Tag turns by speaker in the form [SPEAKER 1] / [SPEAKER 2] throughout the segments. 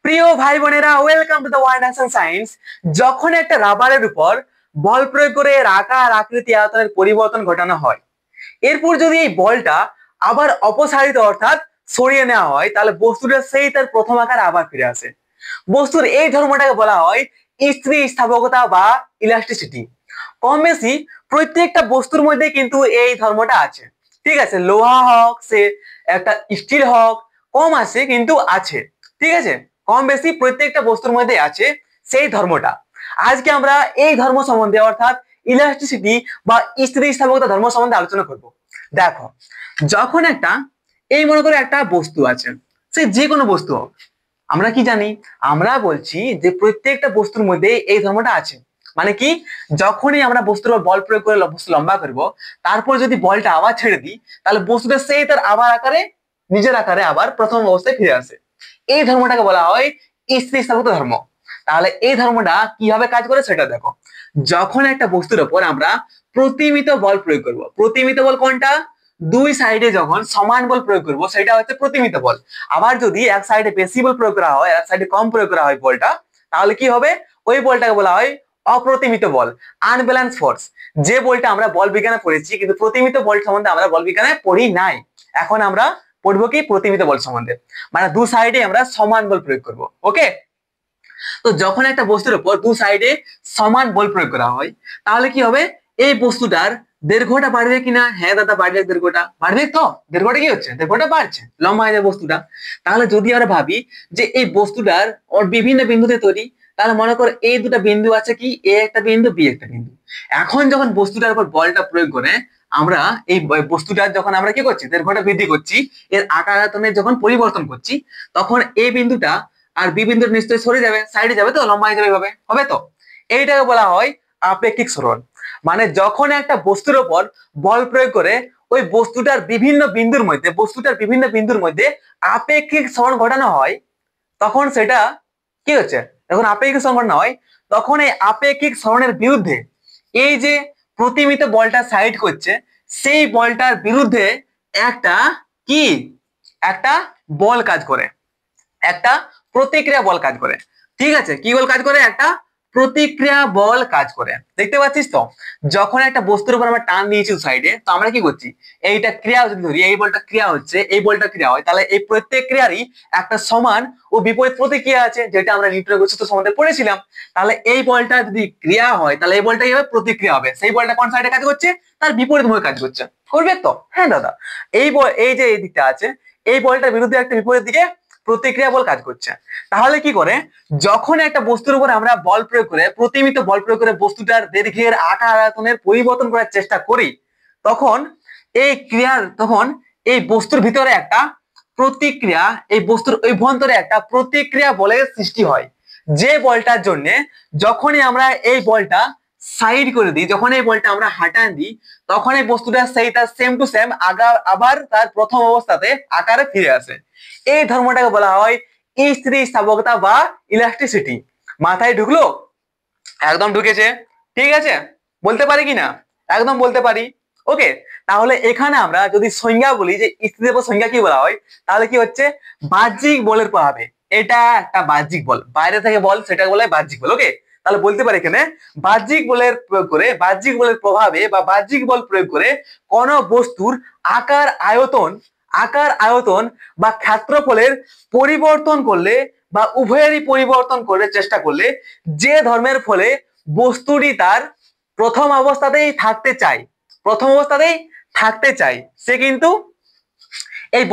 [SPEAKER 1] প্রিয় ভাই বোনেরা, welcome to the one action science. যখন একটা রাবারের উপর বল প্রয়োগ করে এর আকার আকৃতি আয়তনের পরিবর্তন ঘটানো হয়, এরপর যদি এই বলটা আবার অপসারিত অর্থাৎ সরিয়ে নেওয়া হয়, তাহলে বস্তুটা সেই তার প্রথম আকার আবার ফিরে আসে। বস্তুর এই ধর্মটাকে বলা হয় স্থিতিস্থাপকতা বা ইলাস্টিসিটি। কম বেশি প্রত্যেকটা বস্তুর মধ্যে কিন্তু এই ধর্মটা আছে। ঠিক আছে, লোহা হোক সে একটা স্টিল হোক, কম আছে কিন্তু আছে। ঠিক আছে, কম বেশি প্রত্যেকটা বস্তুর মধ্যে আছে সেই ধর্মটা। আজকে আমরা এই ধর্ম সম্বন্ধে অর্থাৎ ইলাস্টিসিটি বা স্থিতিস্থাপকতা ধর্ম সম্বন্ধে আলোচনা করব। দেখো, যখন এই মনে করে একটা বস্তু আছে, সে যে কোনো বস্তু হোক, আমরা কি জানি? আমরা বলছি যে প্রত্যেকটা বস্তুর মধ্যে এই ধর্মটা আছে। মানে কি, যখনই আমরা বস্তুর উপর বল প্রয়োগ করে বস্তু লম্বা করব, তারপর যদি বলটা আবার ছেড়ে দিই, তাহলে বস্তুটা সেই তার আবার আকারে নিজের আকারে আবার প্রথম অবস্থায় ফিরে আসে। এই ধর্মটাকে বলা হয় স্থিতিস্থাপকতা ধর্ম। তাহলে এই ধর্মটা কিভাবে কাজ করে সেটা দেখো। যখন একটা বস্তুর উপর আমরা প্রতিমিত বল প্রয়োগ করব, প্রতিমিত বল কোনটা? দুই সাইডে যখন সমান বল প্রয়োগ করব সেটা হচ্ছে প্রতিমিত বল। আবার যদি এক সাইডে বেশি বল প্রয়োগ করা হয়, এক সাইডে কম প্রয়োগ করা হয় বলটা, তাহলে কি হবে? ওই বলটাকে বলা হয় অপ্রতিমিত বল, আনব্যালেন্স ফোর্স। যে বলটা আমরা বল বিজ্ঞানে পড়েছি, কিন্তু প্রতিমিত বল সম্বন্ধে আমরা বল বিজ্ঞানে পড়ি নাই। এখন আমরা পড়বো কি প্রতিমিত বল সম্বন্ধে, মানে দু সাইডে আমরা সমান বল প্রয়োগ করব। ওকে, তো যখন একটা বস্তুর উপর দু সাইডে সমান বল প্রয়োগ করা হয়, তাহলে কি হবে? এই বস্তুটার দৈর্ঘ্যটা বাড়বে কিনা? হ্যাঁ দাদা, বাড়বে। দৈর্ঘ্যটা বাড়বে, তো দৈর্ঘ্যটা কি হচ্ছে? দৈর্ঘ্যটা বাড়ছে, লম্বা হয়ে যাবে বস্তুটা। তাহলে যদি আমরা ভাবি যে এই বস্তুটার ওর বিভিন্ন বিন্দুতে তৈরি, তাহলে মনে করো এই দুটা বিন্দু আছে, কি এ একটা বিন্দু, বি একটা বিন্দু। এখন যখন বস্তুটার উপর বলটা প্রয়োগ করে আমরা এই বস্তুটার যখন আমরা কি করছি, দৈর্ঘ্যটা বৃদ্ধি করছি, এর আকার আয়তনের যখন পরিবর্তন করছি, তখন এই বিন্দুটা আর বি বিন্দুর নিশ্চয়ই সরে যাবে, সাইডে যাবে, তো লম্বা হয়ে যাবে, হবে হবে তো। এইটাকে বলা হয় আপেক্ষিক সরণ। মানে যখন একটা বস্তুর উপর বল প্রয়োগ করে ওই বস্তুটার বিভিন্ন বিন্দুর মধ্যে আপেক্ষিক সরণ ঘটানো হয়, তখন সেটা কি হচ্ছে? যখন আপেক্ষিক সরণ ঘটানো হয়, তখন এই আপেক্ষিক সরণের বিরুদ্ধে এই যে প্রতিমিত বলটা সাইড করছে, সেই বলটার বিরুদ্ধে একটা কি একটা বল কাজ করে, একটা প্রতিক্রিয়া বল কাজ করে। ঠিক আছে, কি বল কাজ করে? একটা প্রতিক্রিয়া বল কাজ করে। দেখতে পাচ্ছিস তো, যখন একটা বস্তুর উপর আমরা টান দিয়েছি সাইডে, তো আমরা কি করছি? এইটা ক্রিয়া যদি ধরি, এই বলটা ক্রিয়া হচ্ছে, এই বলটা ক্রিয়া হয়, তাহলে এই প্রত্যেক ক্রিয়ারই একটা সমান ও বিপরীত প্রতিক্রিয়া আছে, যেটা আমরা নিউটনের গতিসূত্র সম্বন্ধে পড়েছিলাম। তাহলে এই বলটা যদি ক্রিয়া হয়, তাহলে এই বলটা কি হবে? প্রতিক্রিয়া হবে। সেই বলটা কোন সাইডে কাজ করছে? তার বিপরীত মুখে কাজ করছে, করবে তো? হ্যাঁ দাদা, এই যে এই দিকটা আছে, এই বলটার বিরুদ্ধে একটা বিপরীত দিকে প্রতিক্রিয়া বল কাজ করছে। তাহলে কি করে? যখন একটা বস্তুর উপর আমরা বল প্রয়োগ করে, প্রতিমিত বল প্রয়োগ করে বস্তুটার দৈর্ঘ্যের আকার আয়তনের পরিবর্তন করার চেষ্টা করি, তখন এই বস্তুর ভিতরে একটা প্রতিক্রিয়া, এই বস্তুর অভ্যন্তরে একটা প্রতিক্রিয়া বলের সৃষ্টি হয়। যে বলটার জন্য যখনই আমরা এই বলটা সাইড করে দিই, যখন এই বলটা আমরা হাঁটান দিই, তখন এই বস্তুটা সেই তার সেম টু সেম আবার তার প্রথম অবস্থাতে আকারে ফিরে আসে। এই ধর্মটাকে বলা হয় স্থিতিস্থাপকতা বা ইলাস্টিসিটি। মাথায় ঢুকলো? একদম ঢুকেছে। ঠিক আছে, বলতে পারি কি না? একদম বলতে পারি। ওকে, তাহলে এখানে আমরা যদি সংজ্ঞা বলি যে স্থিতিস্থাপক সংজ্ঞা কি বলা হয়, তাহলে কি হচ্ছে? বাহ্যিক বলের প্রভাবে, এটা একটা বাহ্যিক বল, বাইরে থেকে বল, সেটাকে বলা হয় বাহ্যিক বল। ওকে, তাহলে বলতে পারি এখানে বাহ্যিক বলের প্রয়োগ করে, বাহ্যিক বলের প্রভাবে বা বাহ্যিক বল প্রয়োগ করে কোন বস্তুর আকার আয়তন বা ক্ষেত্রফলের পরিবর্তন করলে বা উভয়েরই পরিবর্তন করে চেষ্টা করলে, যে ধর্মের ফলে বস্তুটি তার প্রথম অবস্থাতেই থাকতে চায়, সে কিন্তু এই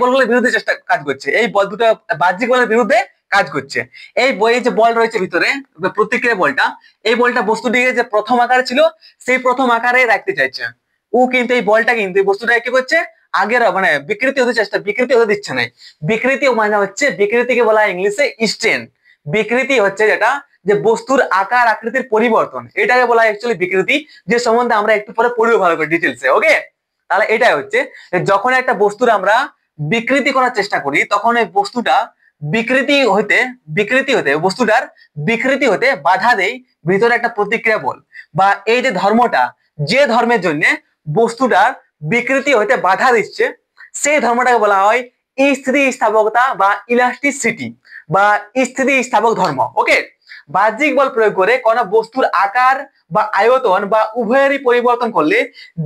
[SPEAKER 1] বলগুলোর বিরুদ্ধে কাজ করছে। এই বল দুটো বাহ্যিক বলের বিরুদ্ধে কাজ করছে। এই যে বল রয়েছে ভিতরে, প্রতিক্রিয়া বলটা, এই বলটা বস্তুটিকে যে প্রথম আকারে ছিল সেই প্রথম আকারে রাখতে চাইছে। ও কিন্তু এই বলটা কিন্তু এই বস্তুটাকে কি করছে? আগের মানে বিকৃতি হতে দিচ্ছে না। বিকৃতি মানে হচ্ছে, বিকৃতিকে বলা হয় ইংলিশে স্ট্রেন। বিকৃতি হচ্ছে যেটা, যে বস্তুর আকার আকৃতির পরিবর্তন, এটাকে বলা হয় অ্যাকচুয়ালি বিকৃতি, যে সম্বন্ধে আমরা একটু পরে পড়বো ভালো করে ডিটেলসে। ওকে, তাহলে এটাই হচ্ছে, যখন একটা বস্তুর আমরা বিকৃতি করার চেষ্টা করি, তখন এই বস্তুটা বস্তুটার বিকৃতি হতে বাধা দেয় ভিতরে একটা প্রতিক্রিয়া বল, বা এই যে ধর্মটা, যে ধর্মের জন্য বস্তুটার বিকৃতি হতে বাধা দিচ্ছে, সেই ধর্মটাকে বলা হয় স্থিতিস্থাপকতা বা ইলাস্টিসিটি বা স্থিতিস্থাপক ধর্ম। ওকে, বাহ্যিক বল প্রয়োগ করে কোন বস্তুর আকার বা আয়তন বা উভয়েরই পরিবর্তন করলে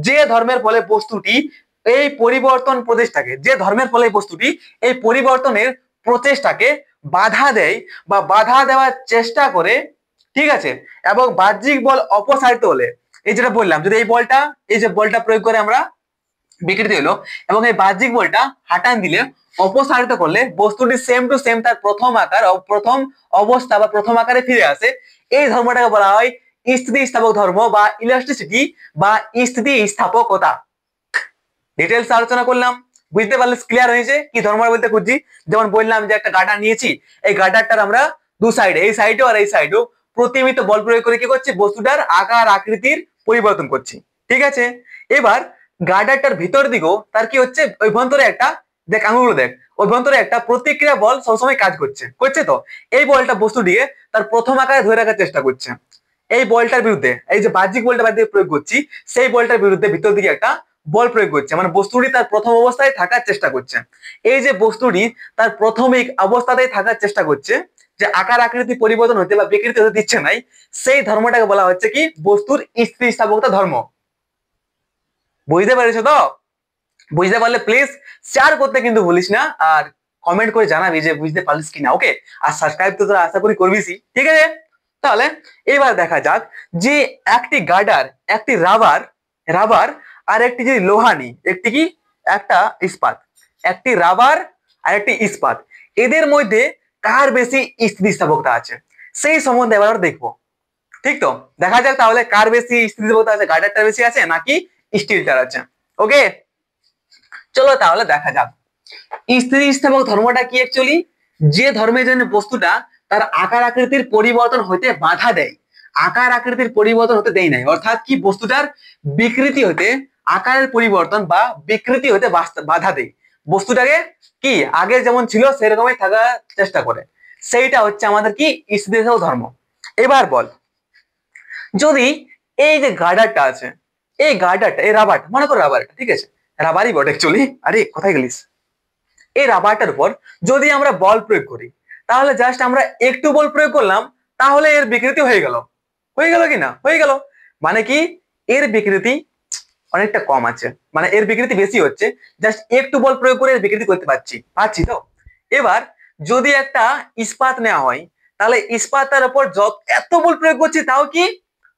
[SPEAKER 1] যে ধর্মের ফলে বস্তুটি এই পরিবর্তন প্রচেষ্টাকে যে ধর্মের ফলে বস্তুটি এই পরিবর্তনের প্রচেষ্টাকে বাধা দেয় বা বাধা দেওয়ার চেষ্টা করে, ঠিক আছে, এবং বাহ্যিক বল অপসারিত হলে, এই যেটা বললাম, যদি এই বলটা এই যে বলটা প্রয়োগ করে আমরা বিকৃতি হলো এবং এই বাহ্যিক বলটা হাটান দিলে অপসারিত করলে বস্তুটি সেম টু সেম তার প্রথম আকার প্রথম অবস্থা বা প্রথম আকারে ফিরে আসে, এই ধর্মটাকে বলা হয় স্থিতিস্থাপক ধর্ম বা ইলাস্টিসিটি বা স্থিতিস্থাপকতা। ডিটেলস আলোচনা করলাম, বুঝতে পারলে ক্লিয়ার হয়েছে কি ধর্ম বলতে খুঁজছি। যেমন বললাম যে একটা গার্ডার নিয়েছি, এই গার্ডারটার আমরা দু সাইডে, এই সাইডেও আর এই সাইডেও প্রতিমিত বল প্রয়োগ করে কি করছি, বস্তুটার আকার আকৃতির পরিবর্তন করছি। ঠিক আছে, এবার গার্ডারটার ভিতর দিকেও তার কি হচ্ছে, অভ্যন্তরে একটা দেখ আঙুলগুলো দেখ, অভ্যন্তরে একটা প্রতিক্রিয়া বল সবসময় কাজ করছে করছে তো এই বলটা বস্তুটিকে তার প্রথম আকারে ধরে রাখার চেষ্টা করছে। এই বলটার বিরুদ্ধে, এই যে বাহ্যিক বলটা বাদ দিয়ে প্রয়োগ করছি, সেই বলটার বিরুদ্ধে ভিতর দিকে একটা বল প্রয়োগ করছে, মানে বস্তুটি তার প্রথম অবস্থায় থাকার চেষ্টা করছে। এই যে বস্তুটি তার প্রাথমিক অবস্থাতেই থাকার চেষ্টা করছে, যে আকার আকৃতি পরিবর্তন হতে বা বিকৃতি হতে দিচ্ছে নাই, সেই ধর্মটাকে বলা হচ্ছে কি বস্তুর স্থিতিস্থাপকতা ধর্ম। বুঝতে পেরেছো তো? বুঝতে পারলে প্লিজ শেয়ার করতে কিন্তু ভুলিস না, আর কমেন্ট করে জানাবি যে বুঝতে পারলিস কিনা। ওকে, আর সাবস্ক্রাইব তো তোরা আশা করি করবিসই। ঠিক আছে, তাহলে এবার দেখা যাক যে একটি গার্ডার, একটি রাবার রাবার আর একটি যদি লোহা নি, একটি কি একটা ইস্পাত, একটি রাবার আর একটি ইস্পাত, এদের মধ্যে কার বেশি স্থিতিস্থাপকতা আছে সেই সম্বন্ধে এবার আমরা দেখবো। ঠিক তো, দেখা যাক তাহলে কার বেশি স্থিতিস্থাপকতা আছে, গার্ডারটা বেশি আছে নাকি স্টিলটার আছে। ওকে, চলো তাহলে দেখা যাক স্থিতিস্থাপক ধর্মটা কি। অ্যাকচুয়ালি যে ধর্মের জন্য বস্তুটা তার আকার আকৃতির পরিবর্তন হতে বাধা দেয়, আকার আকৃতির পরিবর্তন হতে দেয় নাই, অর্থাৎ কি বস্তুটার বিকৃতি হতে, আকারের পরিবর্তন বা বিকৃতি হতে বাধা দেয়, বস্তুটাকে কি আগে যেমন ছিল সেরকমই থাকার চেষ্টা করে, সেইটা হচ্ছে আমাদের কি স্থিতিস্থাপক ধর্ম। এবার বল, যদি এই যে গার্ডারটা আছে, এই গার্ডারটা, এই রাবারটা, মনে করো রাবারটা, ঠিক আছে, রাবারই বটে অ্যাকচুয়ালি, আরে কোথায় গেলিস, এই রাবারটার উপর যদি আমরা বল প্রয়োগ করি, তাহলে জাস্ট আমরা একটু বল প্রয়োগ করলাম, তাহলে এর বিকৃতি হয়ে গেল, হয়ে গেল কি না, হয়ে গেল, মানে কি এর বিকৃতি অনেকটা কম আছে, মানে এর বিকৃতি বেশি হচ্ছে, জাস্ট একটু বল প্রয়োগ করে এর বিকৃতি করতে পারছি তো। এবার যদি একটা ইস্পাত নেওয়া হয়, তাহলে ইস্পাতের উপর এত বল প্রয়োগ করছি, তাও কি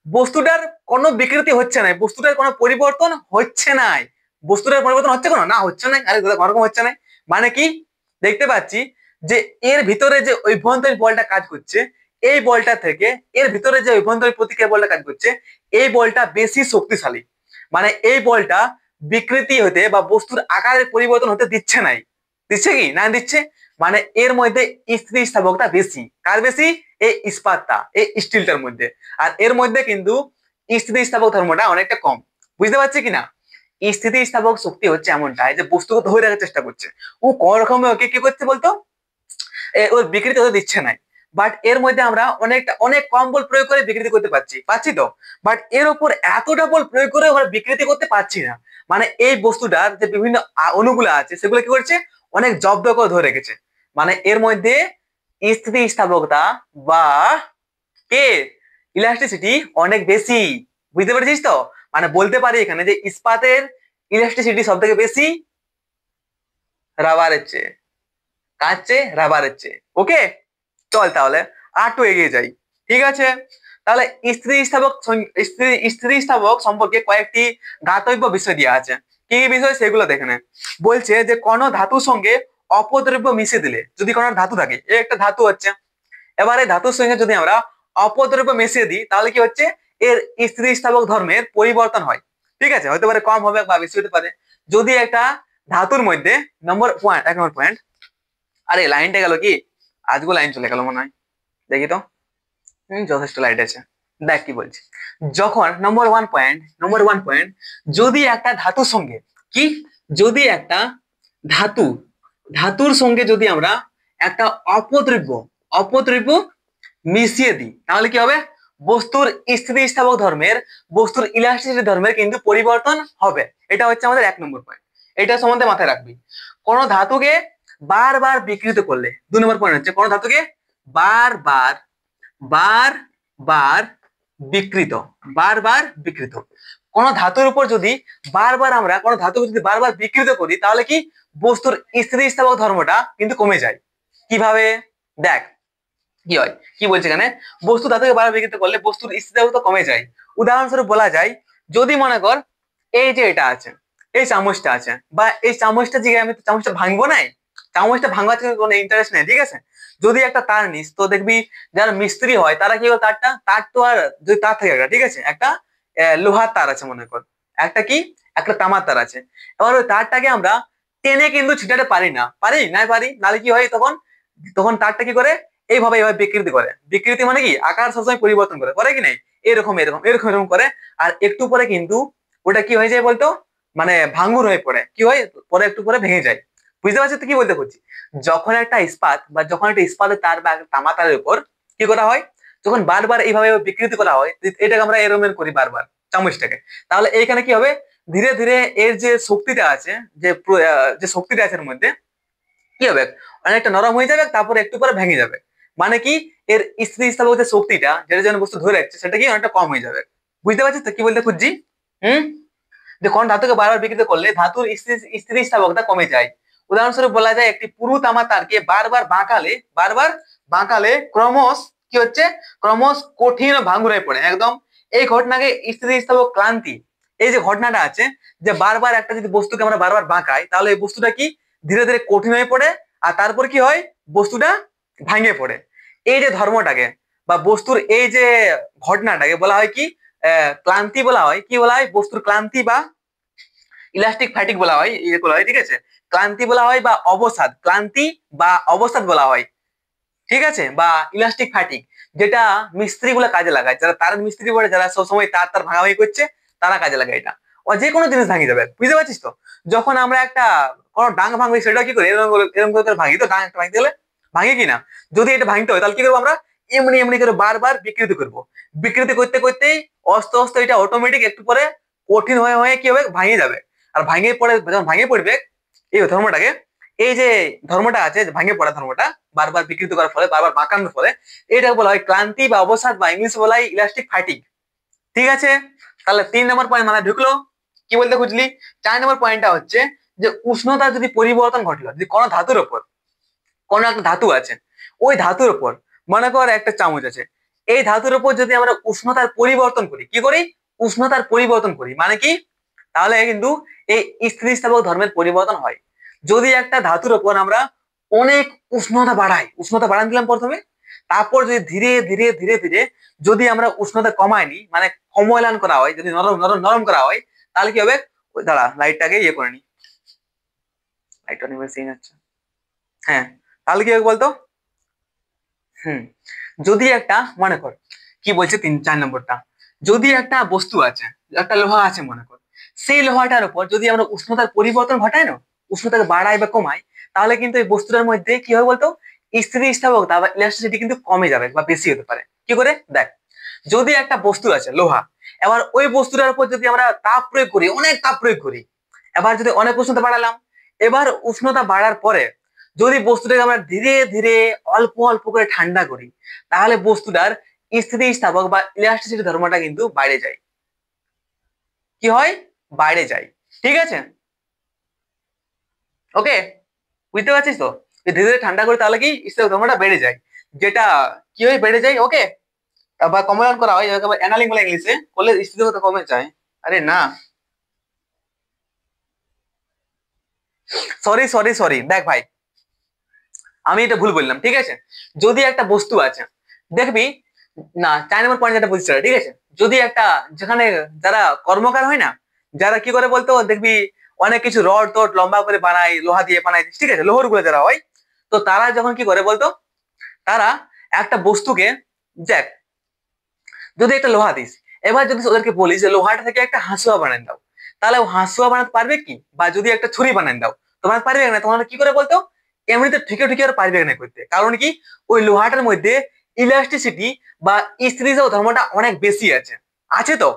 [SPEAKER 1] বস্তুটার কোনো বিকৃতি হচ্ছে না, বস্তুটার কোনো পরিবর্তন হচ্ছে না, বস্তুটার পরিবর্তন হচ্ছে কোনো না, হচ্ছে না, আরে কোনোরকম হচ্ছে না, মানে কি দেখতে পাচ্ছি যে এর ভিতরে যে অভ্যন্তরীণ বলটা কাজ করছে, এই বলটা থেকে এর ভিতরে যে অভ্যন্তরীণ প্রতিক্রিয়া বলটা কাজ করছে, এই বলটা বেশি শক্তিশালী, মানে এই বলটা বিকৃতি হতে বা বস্তুর আকারের পরিবর্তন হতে দিচ্ছে নাই, দিচ্ছে কি না দিচ্ছে, মানে এর মধ্যে স্থিতিস্থাপকতা বেশি, কার বেশি, এই ইস্পাতটা, এই স্টিলটার মধ্যে, আর এর মধ্যে কিন্তু স্থিতিস্থাপক ধর্মটা অনেকটা কম। বুঝতে পারছি কিনা, স্থিতিস্থাপক শক্তি হচ্ছে এমনটাই যে বস্তুকে ধরে রাখার চেষ্টা করছে, ও কোন রকম ওকে কি করছে বলতো, ওর বিকৃতি হতে দিচ্ছে না, বাট এর মধ্যে আমরা অনেক কম বল প্রয়োগ করে বিকৃতি করতে পারছি তো, বাট এর উপর এতটা বল প্রয়োগ করে আমরা বিকৃতি করতে পারছি না, মানে এই বস্তুটার যে বিভিন্ন অণুগুলো আছে সেগুলো কি করছে, অনেক জব্দ করে ধরে রেখেছে, মানে এর মধ্যে স্থিতিস্থাপকতা বা কে ইলাস্টিসিটি অনেক বেশি। বুঝতে পেরেছিস তো, মানে বলতে পারি এখানে যে ইস্পাতের ইলাস্টিসিটি সব থেকে বেশি রাবারের চেয়ে, কার চেয়ে, রাবারের চেয়ে। ওকে, চল তাহলে আর একটু এগিয়ে যাই। ঠিক আছে, তাহলে স্থিতিস্থাপক সম্পর্কে কয়েকটি জ্ঞাতব্য বিষয় দেওয়া আছে, কি কি বিষয় সেগুলো দেখে নে। বলছে যে কোন ধাতুর সঙ্গে অপদ্রব্য মিশিয়ে দিলে, যদি কোনো ধাতু থাকে, এই একটা ধাতু হচ্ছে, এবার এই ধাতুর সঙ্গে যদি আমরা অপদ্রব্য মিশিয়ে দিই, তাহলে কি হচ্ছে, এর স্থিতিস্থাপক ধর্মের পরিবর্তন হয়। ঠিক আছে, হতে পারে কম হবে বা বেশি হতে পারে। যদি একটা ধাতুর মধ্যে এক নম্বর পয়েন্ট, আরে লাইনটা গেল কি, আজকে লাইন চলে গেল মনে হয়, দেখি তো, যথেষ্ট লাইট আছে, দেখ কি বলছি। যখন নম্বর ওয়ান পয়েন্ট, যদি একটা ধাতুর সঙ্গে কি, যদি একটা ধাতুর সঙ্গে যদি আমরা একটা অপদ্রব্য মিশিয়ে দিই, তাহলে কি হবে, বস্তুর স্থিতিস্থাপক ধর্মের, বস্তুর ইলাস্টিসিটি ধর্মের কিন্তু পরিবর্তন হবে। এটা হচ্ছে আমাদের এক নম্বর পয়েন্ট, এটা সম্বন্ধে মাথায় রাখবি। কোন ধাতুকে বারবার বিকৃত করলে, 2 নম্বর পয়েন্ট হচ্ছে কোন ধাতুকে বারবার বারবার বিকৃত, বারবার বিকৃত। কোন ধাতুর উপর যদি কোন ধাতুকে যদি বারবার বিকৃত করি তাহলে কি বস্তুর স্থিতিস্থাপক ধর্মটা কিন্তু কমে যায়। কিভাবে দেখ কি হয়, কি বলছে এখানে, বস্তু ধাতুকে বারবার বিকৃত করলে বস্তুর স্থিতিস্থাপকতা কমে যায়। উদাহরণস্বরূপ বলা যায়, যদি মনে কর এই যে এটা আছে, এই চামচটা আছে, বা এই চামচটা যে আমি চামচটা ভাঙবো না, চামচটা ভাঙবার কোনো ইন্টারেস্ট নেই, ঠিক আছে। যদি একটা তার নিস তো দেখবি যারা মিস্ত্রি হয় তারা কি করে, তার তো আর যদি তার থাকে একটা, ঠিক আছে, একটা লোহার তার আছে মনে কর, একটা কি একটা তামার তার আছে। এবার ওই তারটাকে আমরা টেনে কিন্তু ছিটাতে পারি না, পারি নাহলে কি হয়, তখন তখন তারটা কি করে এইভাবে বিকৃতি করে। বিকৃতি মানে কি আকার সবসময় পরিবর্তন করে কি নাই, এরকম এরকম এরকম এরকম করে। আর একটু পরে কিন্তু ওটা কি হয়ে যায় বলতো, মানে ভাঙ্গুর হয়ে পড়ে, কি হয় পরে একটু পরে ভেঙে যায়। বুঝতে পারছিস তো কি বলতে করছি? যখন একটা ইস্পাতের তার বা তামা তারের উপর কি করা হয়, যখন বারবার এইভাবে বিকৃতি করা হয়, এটাকে আমরা এরমেন করি বারবার চামচটাকে, তাহলে এইখানে কি হবে, ধীরে ধীরে এর যে শক্তিটা আছে, যে শক্তিটা আছে এর মধ্যে কি হবে, অনেকটা নরম হয়ে যাবে, তারপরে একটু পরে ভেঙে যাবে। মানে কি এর স্থিতিস্থাপক যে শক্তিটা, যেটা যেন বস্তু ধরে রাখছে, সেটা কি অনেকটা কম হয়ে যাবে। বুঝতে পারছিস তো কি বলতে খুঁজছি? হুম, যে কোন ধাতুকে বারবার বিকৃত করলে ধাতুর স্থিতিস্থাপকতা কমে যায়। উদাহরণস্বরূপ বলা যায়, একটি পুরু তামা তারকে বারবার বাঁকালে ক্রমশ কি হচ্ছে, ক্রমশ কঠিন ও ভাঙ্গুর হয়ে পড়ে একদম। এই ঘটনাকে স্থিতিস্থাপক ক্লান্তি, এই যে ঘটনাটা আছে, যে বারবার একটা যদি বস্তুকে আমরা বারবার বাঁকাই তাহলে এই বস্তুটা কি ধীরে ধীরে কঠিন হয়ে পড়ে, আর তারপর কি হয় বস্তুটা ভাঙে পড়ে। এই যে ধর্মটাকে বা বস্তুর এই যে ঘটনাটাকে বলা হয় কি ক্লান্তি বলা হয়। কি বলা হয়, বস্তুর ক্লান্তি বা ইলাস্টিক ফ্যাটিক বলা হয়, বলা হয়, ঠিক আছে। ক্লান্তি বলা হয় বা অবসাদ, ক্লান্তি বা অবসাদ বলা হয়, ঠিক আছে, বা ইলাস্টিক ফ্যাটিক, যেটা মিস্ত্রি গুলা কাজে লাগায়, যারা তার মিস্ত্রি বলে, যারা সবসময় তার ভাঙাভাঙি করছে, তারা কাজে লাগায় এটা। ও যে কোনো জিনিস ভাঙে যাবে, বুঝতে পারছিস তো? যখন আমরা একটা কোনো ডাং ভাঙবি সেটা কি করে এরকম করে ভাঙি, তো ডাং একটা ভাঙতে গেলে ভাঙি কিনা, যদি এটা ভাঙতে হয় তাহলে কি করবো আমরা, এমনি এমনি করে বারবার বিকৃতি করব। বিকৃতি করতে করতেই অস্তে অস্তে এটা অটোমেটিক একটু পরে কঠিন হয়ে হয়ে কি হবে, ভাঙে যাবে। আর ভাঙে পড়ে, যখন ভাঙে পড়বে এই ধর্মটাকে, এই যে ধর্মটা আছে, ভাঙে পড়া ধর্মটা, বারবার বিকৃত করার ফলে, বারবার বাঁকানোর ফলে, এটা বলা হয় ক্লান্তি বা অবসাদ, বা ইংলিশে বলা হয় ইলাস্টিক ফ্যাটিক। ঠিক আছে, তাহলে 3 নম্বর পয়েন্ট মানে ঢুকলো। কি বলতে খুঁজলি? 4 নম্বর পয়েন্টটা হচ্ছে যে উষ্ণতা যদি পরিবর্তন ঘটলো, যদি কোনো ধাতুর উপর, কোনো একটা ধাতু আছে, ওই ধাতুর উপর মনে কর একটা চামচ আছে, এই ধাতুর উপর যদি আমরা উষ্ণতার পরিবর্তন করি, কি করি, উষ্ণতার পরিবর্তন করি, মানে কি, তাহলে কিন্তু এই স্থিতিস্থাপক ধর্মের পরিবর্তন হয়। যদি একটা ধাতুর উপর আমরা অনেক উষ্ণতা বাড়ান দিলাম প্রথমে, তারপর যদি ধীরে ধীরে ধীরে ধীরে যদি আমরা উষ্ণতা কমাই নি, মানে কমলায়ন করা হয়, যদি নরম নরম নরম করা হয়, তাহলে কি হবে, দাঁড়া লাইটটাকে ইয়ে করে নি, লাইটটা নিবে সিন হচ্ছে, হ্যাঁ, তাহলে কি হবে বলতো, যদি একটা মনে কর, কি বলছে 4 নম্বরটা, যদি একটা বস্তু আছে, একটা লোহা আছে মনে কর, সেই লোহাটার উপর যদি আমরা উষ্ণতার পরিবর্তন ঘটাই না, উষ্ণতাকে বাড়াই বা কমাই, তাহলে কিন্তু এই বস্তুটার মধ্যে কি হবে বলতো, স্থিতিস্থাপকতা বা ইলাস্টিসিটি কিন্তু কমে যাবে বা বেশি হতে পারে। কি করে দেখ, যদি একটা বস্তু আছে লোহা, এবার ওই বস্তুটার উপর যদি আমরা তাপ প্রয়োগ করি, অনেক তাপ প্রয়োগ করি, এবার যদি অনেক উষ্ণতা বাড়ালাম, এবার উষ্ণতা বাড়ার পরে যদি বস্তুটাকে আমরা ধীরে ধীরে অল্প অল্প করে ঠান্ডা করি, তাহলে বস্তুটার স্থিতিস্থাপক বা ইলাস্টিসিটি ধর্মটা কিন্তু বাইরে যায়। কি হয়, বাইরে যায়। ঠিক আছে, ওকে, বুঝতে পারছিস তো? ধীরে ধীরে ঠান্ডা করি তাহলে কি স্থিতিস্থাপক ধর্মটা বেড়ে যায়, যেটা কি হয়, বেড়ে যায়। ওকে, বা কমলায়ন করা হয়, অ্যানালিং বলে ইংলিশে, করলে স্থিতিস্থাপকতা কমে যায়। আরে না, সরি সরি সরি, দেখ ভাই, আমি এটা ভুল বললাম, ঠিক আছে। যদি একটা বস্তু আছে, দেখবি না, 4 নম্বর পয়েন্ট যেটা বলছি, ঠিক আছে, যদি একটা, যেখানে যারা কর্মকার হয় না, যারা কি করে বলতো, দেখবি অনেক কিছু রড টড লম্বা করে বানায়, লোহা দিয়ে বানায়, ঠিক আছে, লোহর গুলো যারা হয়, তো তারা যখন কি করে বলতো, তারা একটা বস্তুকে, দেখ, যদি একটা লোহা দিস, এবার যদি ওদেরকে বলিস যে লোহাটা থেকে একটা হাঁসুয়া বানান দাও, তাহলে ও হাঁসুয়া বানাতে পারবে কি? বা যদি একটা ছুরি বানান দাও, তোমার পারবে না, তোমরা কি করে বলতো, এমনিতে ঠিকই ঠিকই আর পারবে না করতে, কারণ কি ওই লোহাটার মধ্যে ইলাস্টিসিটি বা স্থিতিস্থাপক ধর্মটা অনেক বেশি আছে, আছে তো,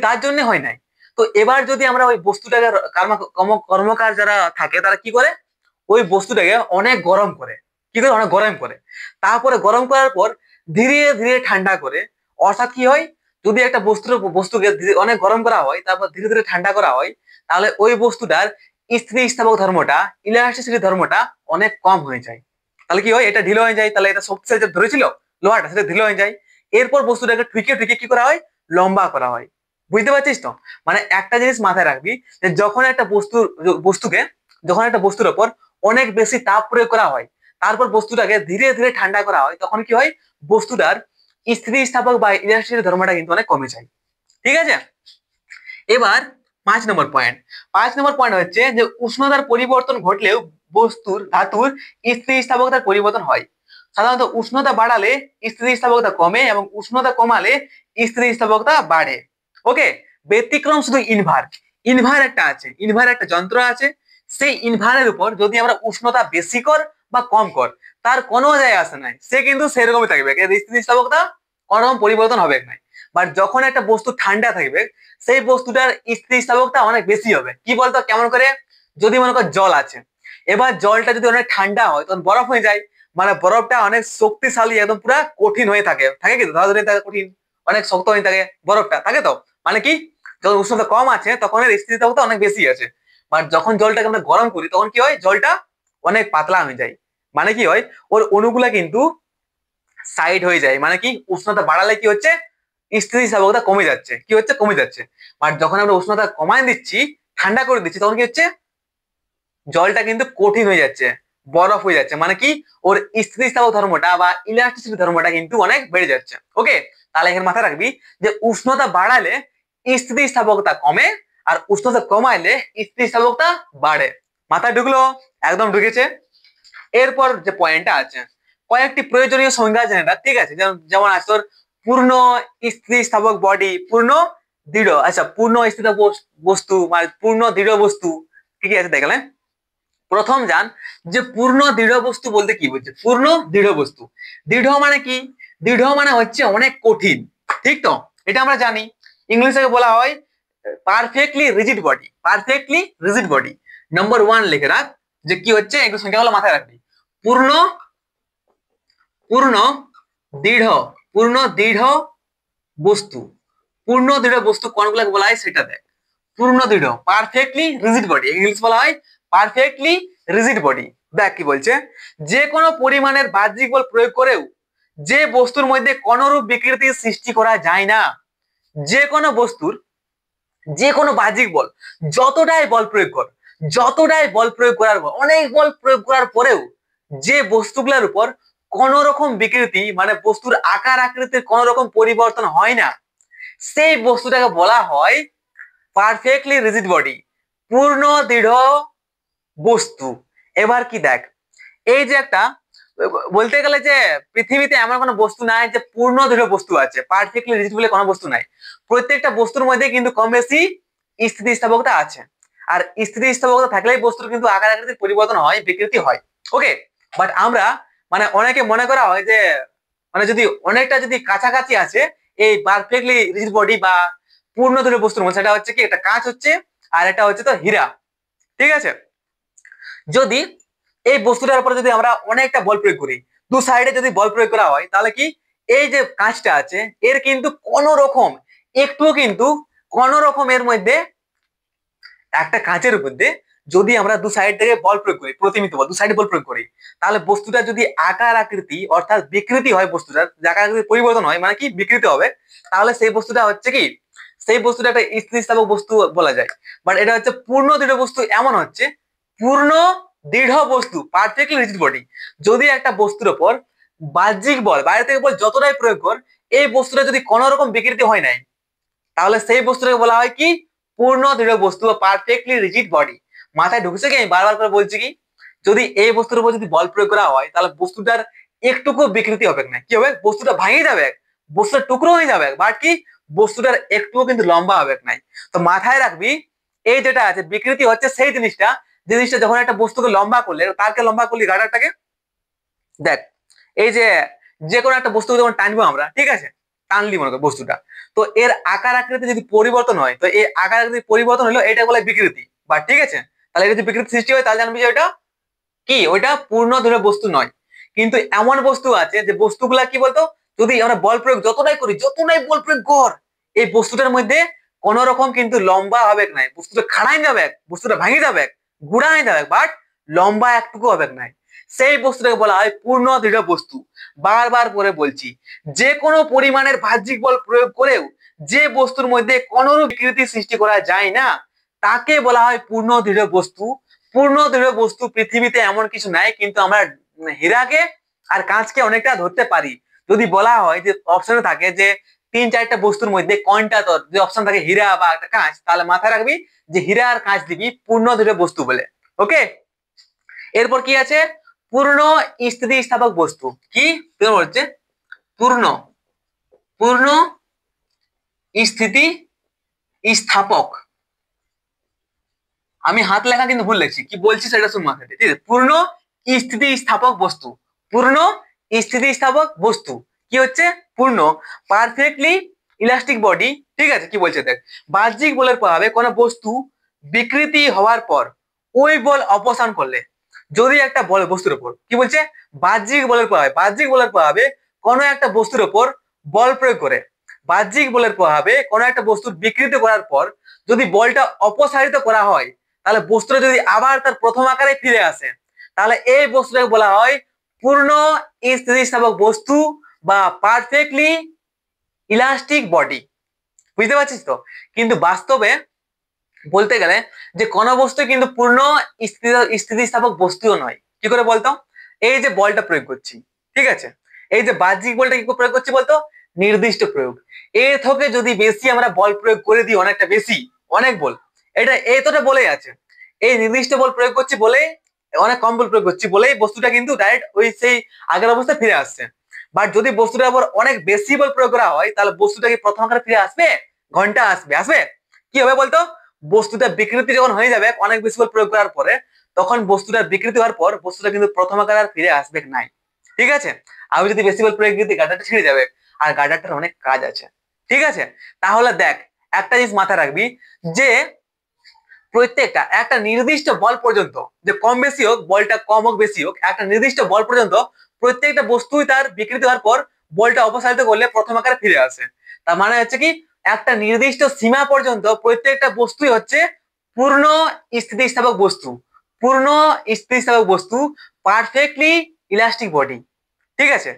[SPEAKER 1] তার জন্য হয় নাই। তো এবার যদি আমরা ওই বস্তুটাকে কর্মকার যারা থাকে তারা কি করে, ওই বস্তুটাকে অনেক গরম করে, কি করে, অনেক গরম করে। তারপরে গরম করার পর ধীরে ধীরে ঠান্ডা করে। অর্থাৎ কি হয়, যদি একটা বস্তুকে অনেক গরম করা হয় তারপর ধীরে ধীরে ঠান্ডা করা হয়, তাহলে ওই বস্তুটার স্থিতিস্থাপক ধর্মটা, ইলাস্টিসিটি ধর্মটা অনেক কম হয়ে যায়। তাহলে কি হয়, এটা ঢিলো হয়ে যায়, তাহলে এটা শক্তিশালী যে ধরেছিল লোহাটা সেটা ঢিলো হয়ে যায়। এরপর বস্তুটাকে ঠুকে ঠুকে কি করা হয়, লম্বা করা হয়। বুঝতে পারছিস তো? মানে একটা জিনিস মাথায় রাখবি, যে যখন একটা বস্তুকে যখন একটা বস্তুর ওপর অনেক বেশি তাপ প্রয়োগ করা হয়, তারপর বস্তুটাকে ধীরে ধীরে ঠান্ডা করা হয়, তখন কি হয়, বস্তুটার স্থিতিস্থাপক বা ইলাস্টিসিটি ধর্মটা কিন্তু অনেক কমে যায়। ঠিক আছে। এবার 5 নম্বর পয়েন্ট। 5 নম্বর পয়েন্ট হচ্ছে যে উষ্ণতার পরিবর্তন ঘটলেও ধাতুর স্থিতিস্থাপকতার পরিবর্তন হয়। সাধারণত উষ্ণতা বাড়ালে স্থিতিস্থাপকতা কমে এবং উষ্ণতা কমালে স্থিতিস্থাপকতা বাড়ে। ওকে। ব্যতিক্রম শুধু ইনভার। ইনভার একটা আছে, ইনভার একটা যন্ত্র আছে। সেই ইনভারের উপর যদি আমরা উষ্ণতা বেশি কর বা কম কর, তার কোনো যায় আসে নাই, সে কিন্তু সেরকমই থাকবে, স্থিতিস্থাপকতা কোনো রকম পরিবর্তন হবে না। বাট যখন একটা বস্তু ঠান্ডা থাকবে, সেই বস্তুটার স্থিতিস্থাপকতা অনেক বেশি হবে। কি বলতো, কেমন করে, যদি মনে কর জল আছে, এবার জলটা যদি অনেক ঠান্ডা হয় তখন বরফ হয়ে যায়। মানে বরফটা অনেক শক্তিশালী, একদম পুরো কঠিন হয়ে থাকে, থাকে কি ধরা ধরে থাকে, কঠিন, অনেক শক্ত হয়ে থাকে বরফটা, থাকে তো। মানে কি, যখন উষ্ণতা কম আছে তখন এর স্থিতিস্থাপকতা অনেক বেশি আছে। বাট যখন জলটাকে আমরা গরম করি তখন কি হয়, জলটা অনেক পাতলা হয়ে যায়। মানে কি হয়, ওর অণুগুলা কিন্তু সাইড হয়ে যায়। মানে কি, উষ্ণতা বাড়ালে কি হচ্ছে, স্থিতিস্থাপকতা কমে যাচ্ছে, কি হচ্ছে, কমে যাচ্ছে। বাট যখন আমরা উষ্ণতা কমায় দিচ্ছি, ঠান্ডা করে দিচ্ছি, তখন কি হচ্ছে, জলটা কিন্তু কঠিন হয়ে যাচ্ছে, বরফ হয়ে যাচ্ছে। মানে কি, ওর স্থিতিস্থাপক ধর্মটা বা ইলাস্টিসিটি ধর্মটা কিন্তু অনেক বেড়ে যাচ্ছে। ওকে। তাহলে এখানে মাথায় রাখবি যে উষ্ণতা বাড়ালে স্থিতিস্থাপকতা কমে, আর উষ্ণতা কমাইলে স্থিতিস্থাপকতা বাড়ে। মাথায় ঢুকলো? একদম ঢুকেছে। এরপর যে পয়েন্টটা আছে, কয়েকটি প্রয়োজনীয় সংজ্ঞা জেনে রাখ, ঠিক আছে। যেমন আছে তোর পূর্ণ স্থিতিস্থাপক বডি, পূর্ণ দৃঢ়, আচ্ছা পূর্ণ স্থিতিস্থাপক বস্তু মানে পূর্ণ দৃঢ় বস্তু, কি কি আছে দেখলেন। প্রথম জান যে পূর্ণ দৃঢ় বস্তু বলতে কি বলছে। পূর্ণ দৃঢ় বস্তু, দৃঢ় মানে কি, দৃঢ় মানে হচ্ছে অনেক কঠিন, ঠিক তো, এটা আমরা জানি। ইংলিশে বলা হয় perfectly rigid body, perfectly rigid body. Number 1 লিখে রাখ, যে কি হচ্ছে, একটু সংখ্যাগুলো মাথায় রাখবি। পূর্ণ পূর্ণ দৃঢ়, পূর্ণ দৃঢ় বস্তু, পূর্ণ দৃঢ় বস্তু কোনগুলোকে বলা হয় সেটা দেখ। পূর্ণ দৃঢ়, পারফেক্টলি রিজিড বডি, ইংলিশ বলা হয় পারফেক্টলি রিজিড বডি। দেখ কি বলছে, যে কোনো পরিমাণের বাহ্যিক বল প্রয়োগ করেও যে বস্তুর মধ্যে কোনরূপ বিকৃতির সৃষ্টি করা যায় না, যে কোনো বস্তুর যে কোনো বাহ্যিক বল, যতটাই বল প্রয়োগ কর, যতটাই বল প্রয়োগ করার পর, অনেক বল প্রয়োগ করার পরেও যে বস্তুগুলোর উপর কোন রকম বিকৃতি মানে বস্তুর আকার আকৃতির কোন রকম পরিবর্তন হয় না, সেই বস্তুটাকে বলা হয় পারফেক্টলি রিজিড বডি, পূর্ণ দৃঢ় বস্তু। এবার কি দেখ, এই যে একটা বলতে গেলে যে পৃথিবীতে এমন কোনো বস্তু নাই যে পূর্ণ দৃঢ় বস্তু আছে, পারফেক্টলি রিজিড বলে কোনো বস্তু নাই। প্রত্যেকটা বস্তুর মধ্যে কিন্তু কম বেশি স্থিতিস্থাপকতা আছে। আর স্থিতিস্থাপকতা থাকলেই বস্তুর কিন্তু আকার আকৃতির পরিবর্তন হয়, বিকৃতি হয়। ওকে। বাট আমরা মানে অনেকে মনে করা হয় যে মানে যদি অনেকটা যদি কাছাকাছি আছে এই পারফেক্টলি রিজিড বডি বা পূর্ণ দৃঢ় বস্তুর মধ্যে, সেটা হচ্ছে কি, একটা কাঁচ হচ্ছে আর এটা হচ্ছে তো হীরা, ঠিক আছে। যদি এই বস্তুটার উপরে যদি আমরা অনেকটা বল প্রয়োগ করি, দু সাইডে যদি বল প্রয়োগ করা হয়, তাহলে কি, এই যে কাঁচটা আছে এর কিন্তু কোন রকম একটুও কিন্তু কোন রকম এর মধ্যে, একটা কাঁচের মধ্যে যদি আমরা দু সাইড থেকে বল প্রয়োগ করি, প্রতিমিত বল, দু সাইডে বল প্রয়োগ করি, তাহলে বস্তুটা যদি আকার আকৃতি অর্থাৎ বিকৃতি হয়, বস্তুটার আকার আকৃতি পরিবর্তন হয়, মানে কি বিকৃতি হবে, তাহলে সেই বস্তুটা হচ্ছে কি, সেই বস্তুটা একটা স্থিতিস্থাপক বস্তু বলা যায়। বাট এটা হচ্ছে পূর্ণ দৃঢ় বস্তু, এমন হচ্ছে পূর্ণ দৃঢ় বস্তু, পারফেক্টলি রিজিড বডি। যদি একটা বস্তুর উপর বাহ্যিক বল, বাইরে থেকে বল যতটাই প্রয়োগ কর, এই বস্তুটা যদি কোন রকম বিকৃতি হয় নাই, তাহলে সেই বস্তুটাকে বলা হয় কি, পূর্ণ দৃঢ় বস্তু বা পারফেক্টলি রিজিড বডি। মাথায় ঢুকছে কি, আমি বারবার করে বলছি কি, যদি এই বস্তুর উপর যদি বল প্রয়োগ করা হয়, তাহলে বস্তুটার একটুকু বিকৃতি হবে না, কি হবে, বস্তুটা ভাঙে যাবে, বস্তুটা টুকরো হয়ে যাবে, বাট কি, বস্তুটার একটুও কিন্তু লম্বা হবে নাই। তো মাথায় রাখবি, এই যেটা আছে বিকৃতি হচ্ছে সেই জিনিসটা, জিনিসটা যখন একটা বস্তুকে লম্বা করলে, তারকে লম্বা করলি গাডারটাকে, দেখ এই যে যে কোনো একটা বস্তু যখন টানবো আমরা, ঠিক আছে, টানলি মনে কর বস্তুটা, তো এর আকার আকৃতি যদি পরিবর্তন হয়, তো এই আকার আকৃতি পরিবর্তন হলো এটা বলে বিকৃতি, বা ঠিক আছে। তাহলে যদি বিকৃতি সৃষ্টি হয় তাহলে জানবি যে এটা কি ওইটা পূর্ণ দৃঢ় বস্তু নয়। কিন্তু এমন বস্তু আছে যে বস্তুগুলা কি বলতো, যদি আমরা বল প্রয়োগ যতটাই করি, যতটাই বল প্রয়োগ কর, এই বস্তুটার মধ্যে কোন রকম কিন্তু লম্বা হবে নাই, বস্তুটা খাড়াই যাবে, বস্তুটা ভাঙে যাবে, গুড়াই যাবে, বাট লম্বা একটুকু হবে নাই। সেই বস্তুটাকে বলা হয় পূর্ণ দৃঢ় বস্তু। বারবার করে বলছি, যে কোনো পরিমাণের বাহ্যিক বল প্রয়োগ করেও যে বস্তুর মধ্যে কোন বিকৃতি সৃষ্টি করা যায় না, তাকে বলা হয় পূর্ণ দৃঢ় বস্তু। পূর্ণ দৃঢ় বস্তু পৃথিবীতে এমন কিছু নাই, কিন্তু আমরা হীরাকে আর কাঁচকে অনেকটা ধরতে পারি। যদি বলা হয় যে অপশনে থাকে যে 3-4টা বস্তুর মধ্যে কোনটা তোর, যদি অপশন থাকে হীরা বা একটা কাঁচ, তাহলে মাথায় রাখবি যে হীরা আর কাঁচ দিবি পূর্ণ দৃঢ় বস্তু বলে। ওকে, এরপর কি আছে, পূর্ণ স্থিতিস্থাপক বস্তু। কি হচ্ছে পূর্ণ পূর্ণ স্থিতি স্থাপক। আমি হাত লেখা কিন্তু ভুল লিখছি, কি বলছি সেটা শুন মাথায়, ঠিক আছে? পূর্ণ স্থিতিস্থাপক বস্তু। পূর্ণ স্থিতিস্থাপক বস্তু কি হচ্ছে, পূর্ণ পারফেক্টলি ইলাস্টিক বডি। ঠিক আছে, কি বলছে দেখ, বাহ্যিক বলের প্রভাবে কোনো বস্তু বিকৃতি হওয়ার পর ওই বল অপসারণ করলে, যদি একটা বল বস্তুর উপর কি বলছে, বাহ্যিক বলের প্রভাবে, বাহ্যিক বলের প্রভাবে কোনো একটা বস্তুর উপর বল প্রয়োগ করে, বাহ্যিক বলের প্রভাবে কোনো একটা বস্তুর বিকৃতি করার পর যদি বলটা অপসারিত করা হয়, তাহলে বস্তুটা যদি আবার তার প্রথম আকারে ফিরে আসে, তাহলে এই বস্তুটাকে বলা হয় পূর্ণ স্থিতিস্থাপক বস্তু বা পারফেক্টলি ইলাস্টিক বডি। বুঝতে পারছিস তো? কিন্তু বাস্তবে বলতে গেলে যে কোন বস্তু কিন্তু পূর্ণ স্থিতিস্থাপক বস্তুও নয়। কি করে বলতো, এই যে বলটা প্রয়োগ করছি, ঠিক আছে, এই যে বাহ্যিক বলটা কি প্রয়োগ করছি বলতো, নির্দিষ্ট প্রয়োগ। এর থেকে যদি বেশি আমরা বল প্রয়োগ করে দিই, অনেকটা বেশি, অনেক বল, এটা এতটা বলেই আছে, এই নির্দিষ্ট বল প্রয়োগ করছি বলে, অনেক কম বল প্রয়োগ করছি বলেই বস্তুটা কিন্তু ডাইরেক্ট ওই সেই আগের অবস্থায় ফিরে আসছে। বাট যদি বস্তুটার উপর অনেক বেশি বল প্রয়োগ করা হয়, তাহলে বস্তুটা কি প্রথম আকারে ফিরে আসবে, ঘন্টা আসবে, আসবে, কি হবে বলতো, বস্তুটা বিকৃতি যখন হয়ে যাবে অনেক বেশি বল প্রয়োগ করার পরে, তখন বস্তুটা বিকৃতি হওয়ার পর বস্তুটা কিন্তু প্রথম আকারে আর ফিরে আসবে নাই। ঠিক আছে, আমি যদি বেশি বল প্রয়োগ দিই গাডারটা ছিঁড়ে যাবে, আর গাডারটার অনেক কাজ আছে। ঠিক আছে, তাহলে দেখ একটা জিনিস মাথায় রাখবি যে প্রত্যেকটা একটা নির্দিষ্ট বল পর্যন্ত, যে কম বেশি হোক, বলটা কম হোক বেশি হোক, একটা নির্দিষ্ট বল পর্যন্ত প্রত্যেকটা বস্তুই তার বিকৃতি হওয়ার পর বলটা অপসারিত করলে প্রথম আকারে ফিরে আসে। তার মানে হচ্ছে কি, একটা নির্দিষ্ট সীমা পর্যন্ত প্রত্যেকটা বস্তুই হচ্ছে পূর্ণ স্থিতিস্থাপক বস্তু, পূর্ণ স্থিতিস্থাপক বস্তু, পারফেক্টলি ইলাস্টিক বডি। ঠিক আছে,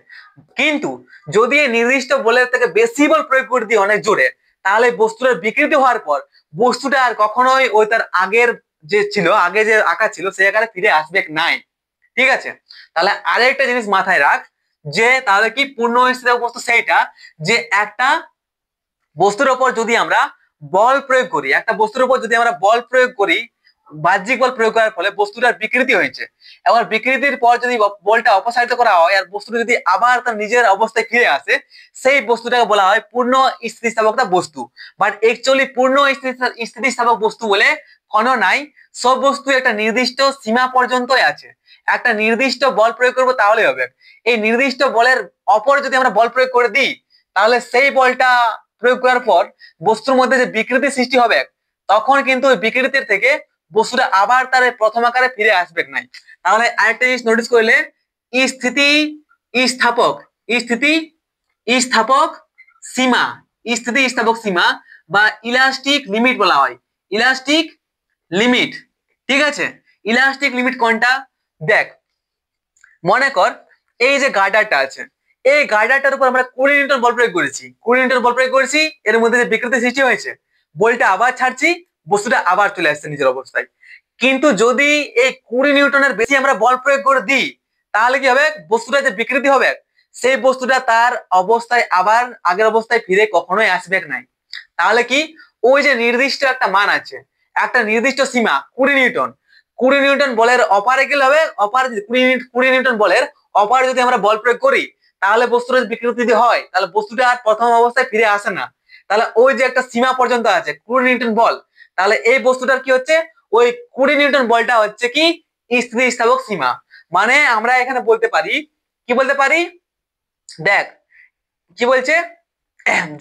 [SPEAKER 1] কিন্তু যদি এই নির্দিষ্ট বলের থেকে বেশি বল প্রয়োগ করে দিই অনেক জোরে, তাহলে বস্তুটার বিকৃতি হওয়ার পর বস্তুটা আর কখনোই ওই তার আগের যে ছিল, আগে যে আকার ছিল সেই আকারে ফিরে আসবে নাই। ঠিক আছে, তাহলে আরেকটা জিনিস মাথায় রাখ, যে তাহলে কি পূর্ণ স্থিতিস্থাপক বস্তু, সেইটা যে একটা বস্তুর উপর যদি আমরা বল প্রয়োগ করি, একটা বস্তুর উপর যদি আমরা বল প্রয়োগ করি, বাহ্যিক বল প্রয়োগ করার ফলে বস্তুটার বিকৃতি হয়েছে, এবার বিকৃতির পর যদি বলটা অপসারিত করা হয় আর বস্তুটা যদি আবার তার নিজের অবস্থায় ফিরে আসে, সেই বস্তুটাকে বলা হয় পূর্ণ স্থিতিস্থাপকতা বস্তু। বাট একচুয়ালি পূর্ণ স্থিতিস্থাপক বস্তু বলে কোনো নাই, সব বস্তু একটা নির্দিষ্ট সীমা পর্যন্তই আছে। একটা নির্দিষ্ট বল প্রয়োগ করবো তাহলে হবে, এই নির্দিষ্ট বলের অপর যদি আমরা বল প্রয়োগ করে দিই, তাহলে সেই বলটা প্রয়োগ করার পর বস্তুর মধ্যে যে বিকৃতি সৃষ্টি হবে, তখন কিন্তু ওই বিকৃতির থেকে বস্তুটা আবার তার প্রথম আকারে ফিরে আসবে নাই। তাহলে আরেকটা জিনিস নোটিস করলে, স্থিতি স্থাপক, স্থিতি স্থাপক সীমা, স্থিতি স্থাপক সীমা বা ইলাস্টিক লিমিট বলা হয়, ইলাস্টিক লিমিট। ঠিক আছে, ইলাস্টিক লিমিট কোনটা, দেখ মনে কর এই যে গার্ডারটা আছে, এই গার্ডারটার উপর আমরা 20 নিউটন বল প্রয়োগ করেছি, 20 নিউটন বল প্রয়োগ করেছি, এর মধ্যে যে বিকৃতি সৃষ্টি হয়েছে, বলটা আবার ছাড়ছি, বস্তুটা আবার চলে আসছে নিজের অবস্থায়। কিন্তু যদি এই 20 নিউটনের বেশি আমরা বল প্রয়োগ করে দিই, তাহলে কি হবে, বস্তুটা যে বিকৃতি হবে, সেই বস্তুটা তার অবস্থায় আবার আগের অবস্থায় ফিরে কখনোই আসবে নাই। তাহলে কি, ওই যে নির্দিষ্ট একটা মান আছে, একটা নির্দিষ্ট সীমা 20 নিউটন, 20 নিউটন বলের অপারে গেলে হবে, অপার 20 নিউটন বলের অপারে যদি আমরা বল প্রয়োগ করি, তাহলে বস্তুর বিকৃতি যদি হয়, তাহলে বস্তুটা আর প্রথম অবস্থায় ফিরে আসে না। তাহলে ওই যে একটা সীমা পর্যন্ত আছে 20 নিউটন বল, তাহলে এই বস্তুটার কি হচ্ছে, ওই 20 নিউটন বলটা হচ্ছে কি স্থিতিস্থাপক সীমা। মানে আমরা এখানে বলতে পারি, কি বলতে পারি, দেখ কি বলছে,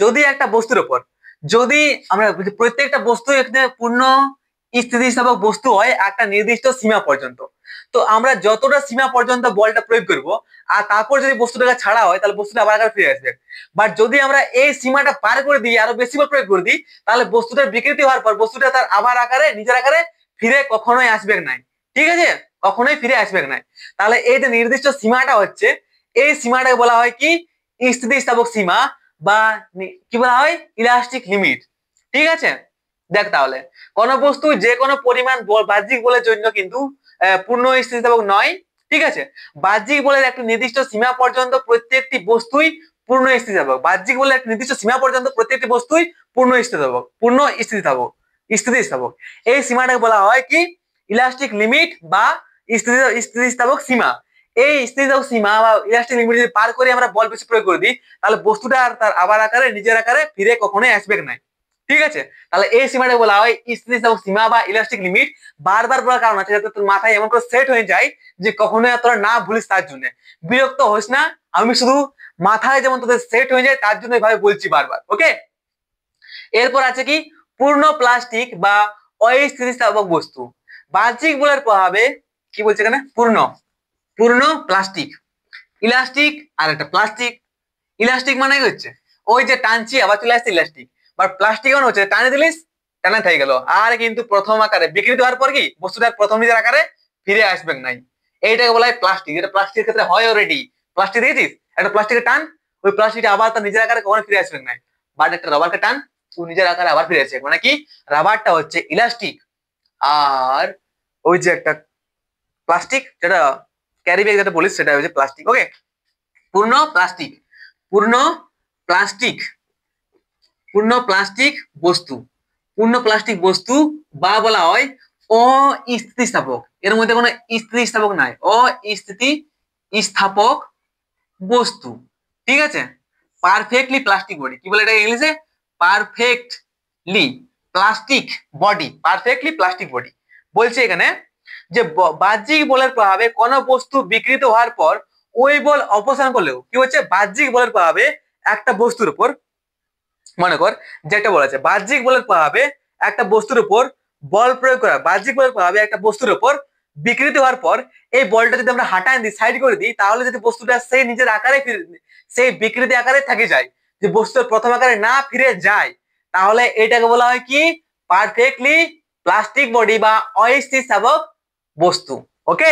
[SPEAKER 1] যদি একটা বস্তুর উপর, যদি আমরা প্রত্যেকটা বস্তু এখানে পূর্ণ স্থিতিস্থাপক বস্তু হয় একটা নির্দিষ্ট সীমা পর্যন্ত, তো আমরা যতটা সীমা পর্যন্ত বলটা প্রয়োগ করব আর তারপর যদি বস্তুটাকে ছাড়া হয় তাহলে বস্তুটা আবার আকারে ফিরে আসবে। বাট যদি আমরা এই সীমাটা পার করে দিই, আরো বেশি বল প্রয়োগ করে দিই, তাহলে বস্তুটার বিকৃতি হওয়ার পর বস্তুটা তার আবার আকারে নিজের আকারে ফিরে কখনোই আসবে না। ঠিক আছে, কখনোই ফিরে আসবে না। তাহলে এই যে নির্দিষ্ট সীমাটা হচ্ছে, এই সীমাটাকে বলা হয় কি স্থিতিস্থাপক সীমা বা কি বলা হয় ইলাস্টিক লিমিট। ঠিক আছে, দেখ তাহলে কোন বস্তু যে কোনো পরিমাণ বাহ্যিক বলের জন্য কিন্তু পূর্ণ স্থিতিস্থাপক নয়। ঠিক আছে, বাহ্যিক বলের একটা নির্দিষ্ট সীমা পর্যন্ত প্রত্যেকটি বস্তুই পূর্ণ স্থিতিস্থাপক। বাহ্যিক বলের একটা নির্দিষ্ট সীমা পর্যন্ত প্রত্যেকটি বস্তুই পূর্ণ স্থিতিস্থাপক। এই সীমাটাকে বলা হয় কি ইলাস্টিক লিমিট বা স্থিতিস্থাপক সীমা। এই স্থিতিস্থাপক সীমা বা ইলাস্টিক লিমিট যদি পার করে আমরা বল বেশি প্রয়োগ করে দিই, তাহলে বস্তুটা আর তার আবার আকারে নিজের আকারে ফিরে কখনোই আসবে না। ঠিক আছে, তাহলে এই সীমাটা বলা হয় স্থিতিস্থাপক সীমা বা ইলাস্টিক লিমিট। বারবার বলার কারণ আছে যাতে তোর মাথায় এমন করে সেট হয়ে যায় যে কখনোই তোরা না ভুলিস। তার জন্য বিরক্ত হোস না, আমি শুধু মাথায় যেমন তোদের সেট হয়ে যায় তার জন্য এইভাবে বলছি বারবার। ওকে, এরপর আছে কি পূর্ণ প্লাস্টিক বা অস্থিতিস্থাপক বস্তু। বাহ্যিক বলের প্রভাবে কি বলছে এখানে পূর্ণ প্লাস্টিক, ইলাস্টিক আর একটা প্লাস্টিক। ইলাস্টিক মানে কি হচ্ছে ওই যে টানছি আবার চলে আসছে ইলাস্টিক, বাট প্লাস্টিক মানে হচ্ছে টানে দিলিস টানা থেকে গেল আর কিন্তু প্রথম আকারে বিকৃত হওয়ার পর কি বস্তুটার প্রথম নিজের আকারে ফিরে আসবে নাই। এইটাকে বলা হয় প্লাস্টিক। এটা প্লাস্টিকের ক্ষেত্রে হয় অলরেডি। প্লাস্টিক দেখেছিস একটা প্লাস্টিকের টান, ওই প্লাস্টিকটা আবার তার নিজের আকারে কখনো ফিরে আসবে নাই। বাট একটা রাবারকে টান, ও নিজের আকারে আবার ফিরে আসবে। মানে কি রাবারটা হচ্ছে ইলাস্টিক আর ওই যে একটা প্লাস্টিক যেটা ক্যারি ব্যাগ যেটা বলিস সেটা হচ্ছে প্লাস্টিক। ওকে, পূর্ণ প্লাস্টিক, পূর্ণ প্লাস্টিক, পূর্ণ প্লাস্টিক বস্তু, পূর্ণ প্লাস্টিক বস্তু বা বলা হয় অস্থিতিস্থাপক। এর মধ্যে কোনো স্থিতিস্থাপক নাই, অস্থিতিস্থাপক বস্তু। ঠিক আছে, পারফেক্টলি প্লাস্টিক বডি, কি বলে এটা ইংলিশে perfectly plastic body, perfectly plastic body. বলছে এখানে যে বাহ্যিক বলের প্রভাবে কোন বস্তু বিকৃত হওয়ার পর ওই বল অপসারণ করলেও কি হচ্ছে বাহ্যিক বলের প্রভাবে একটা বস্তুর উপর, মনে কর যেটা বলেছে বাহ্যিক বলের প্রভাবে একটা বস্তুর উপর বল প্রয়োগ করা, বাহ্যিক বলের প্রভাবে একটা বস্তুর উপর বিকৃতি হওয়ার পর এই বলটা যদি আমরা হাঁটায় দিই সাইড করে দিই, তাহলে যদি বস্তুটা সেই নিজের আকারে ফিরে সেই বিকৃতি আকারে থেকে যায়, যে বস্তুর প্রথম আকারে না ফিরে যায়, তাহলে এটাকে বলা হয় কি পারফেক্টলি প্লাস্টিক বডি বা অস্থিতিস্থাপক বস্তু। ওকে,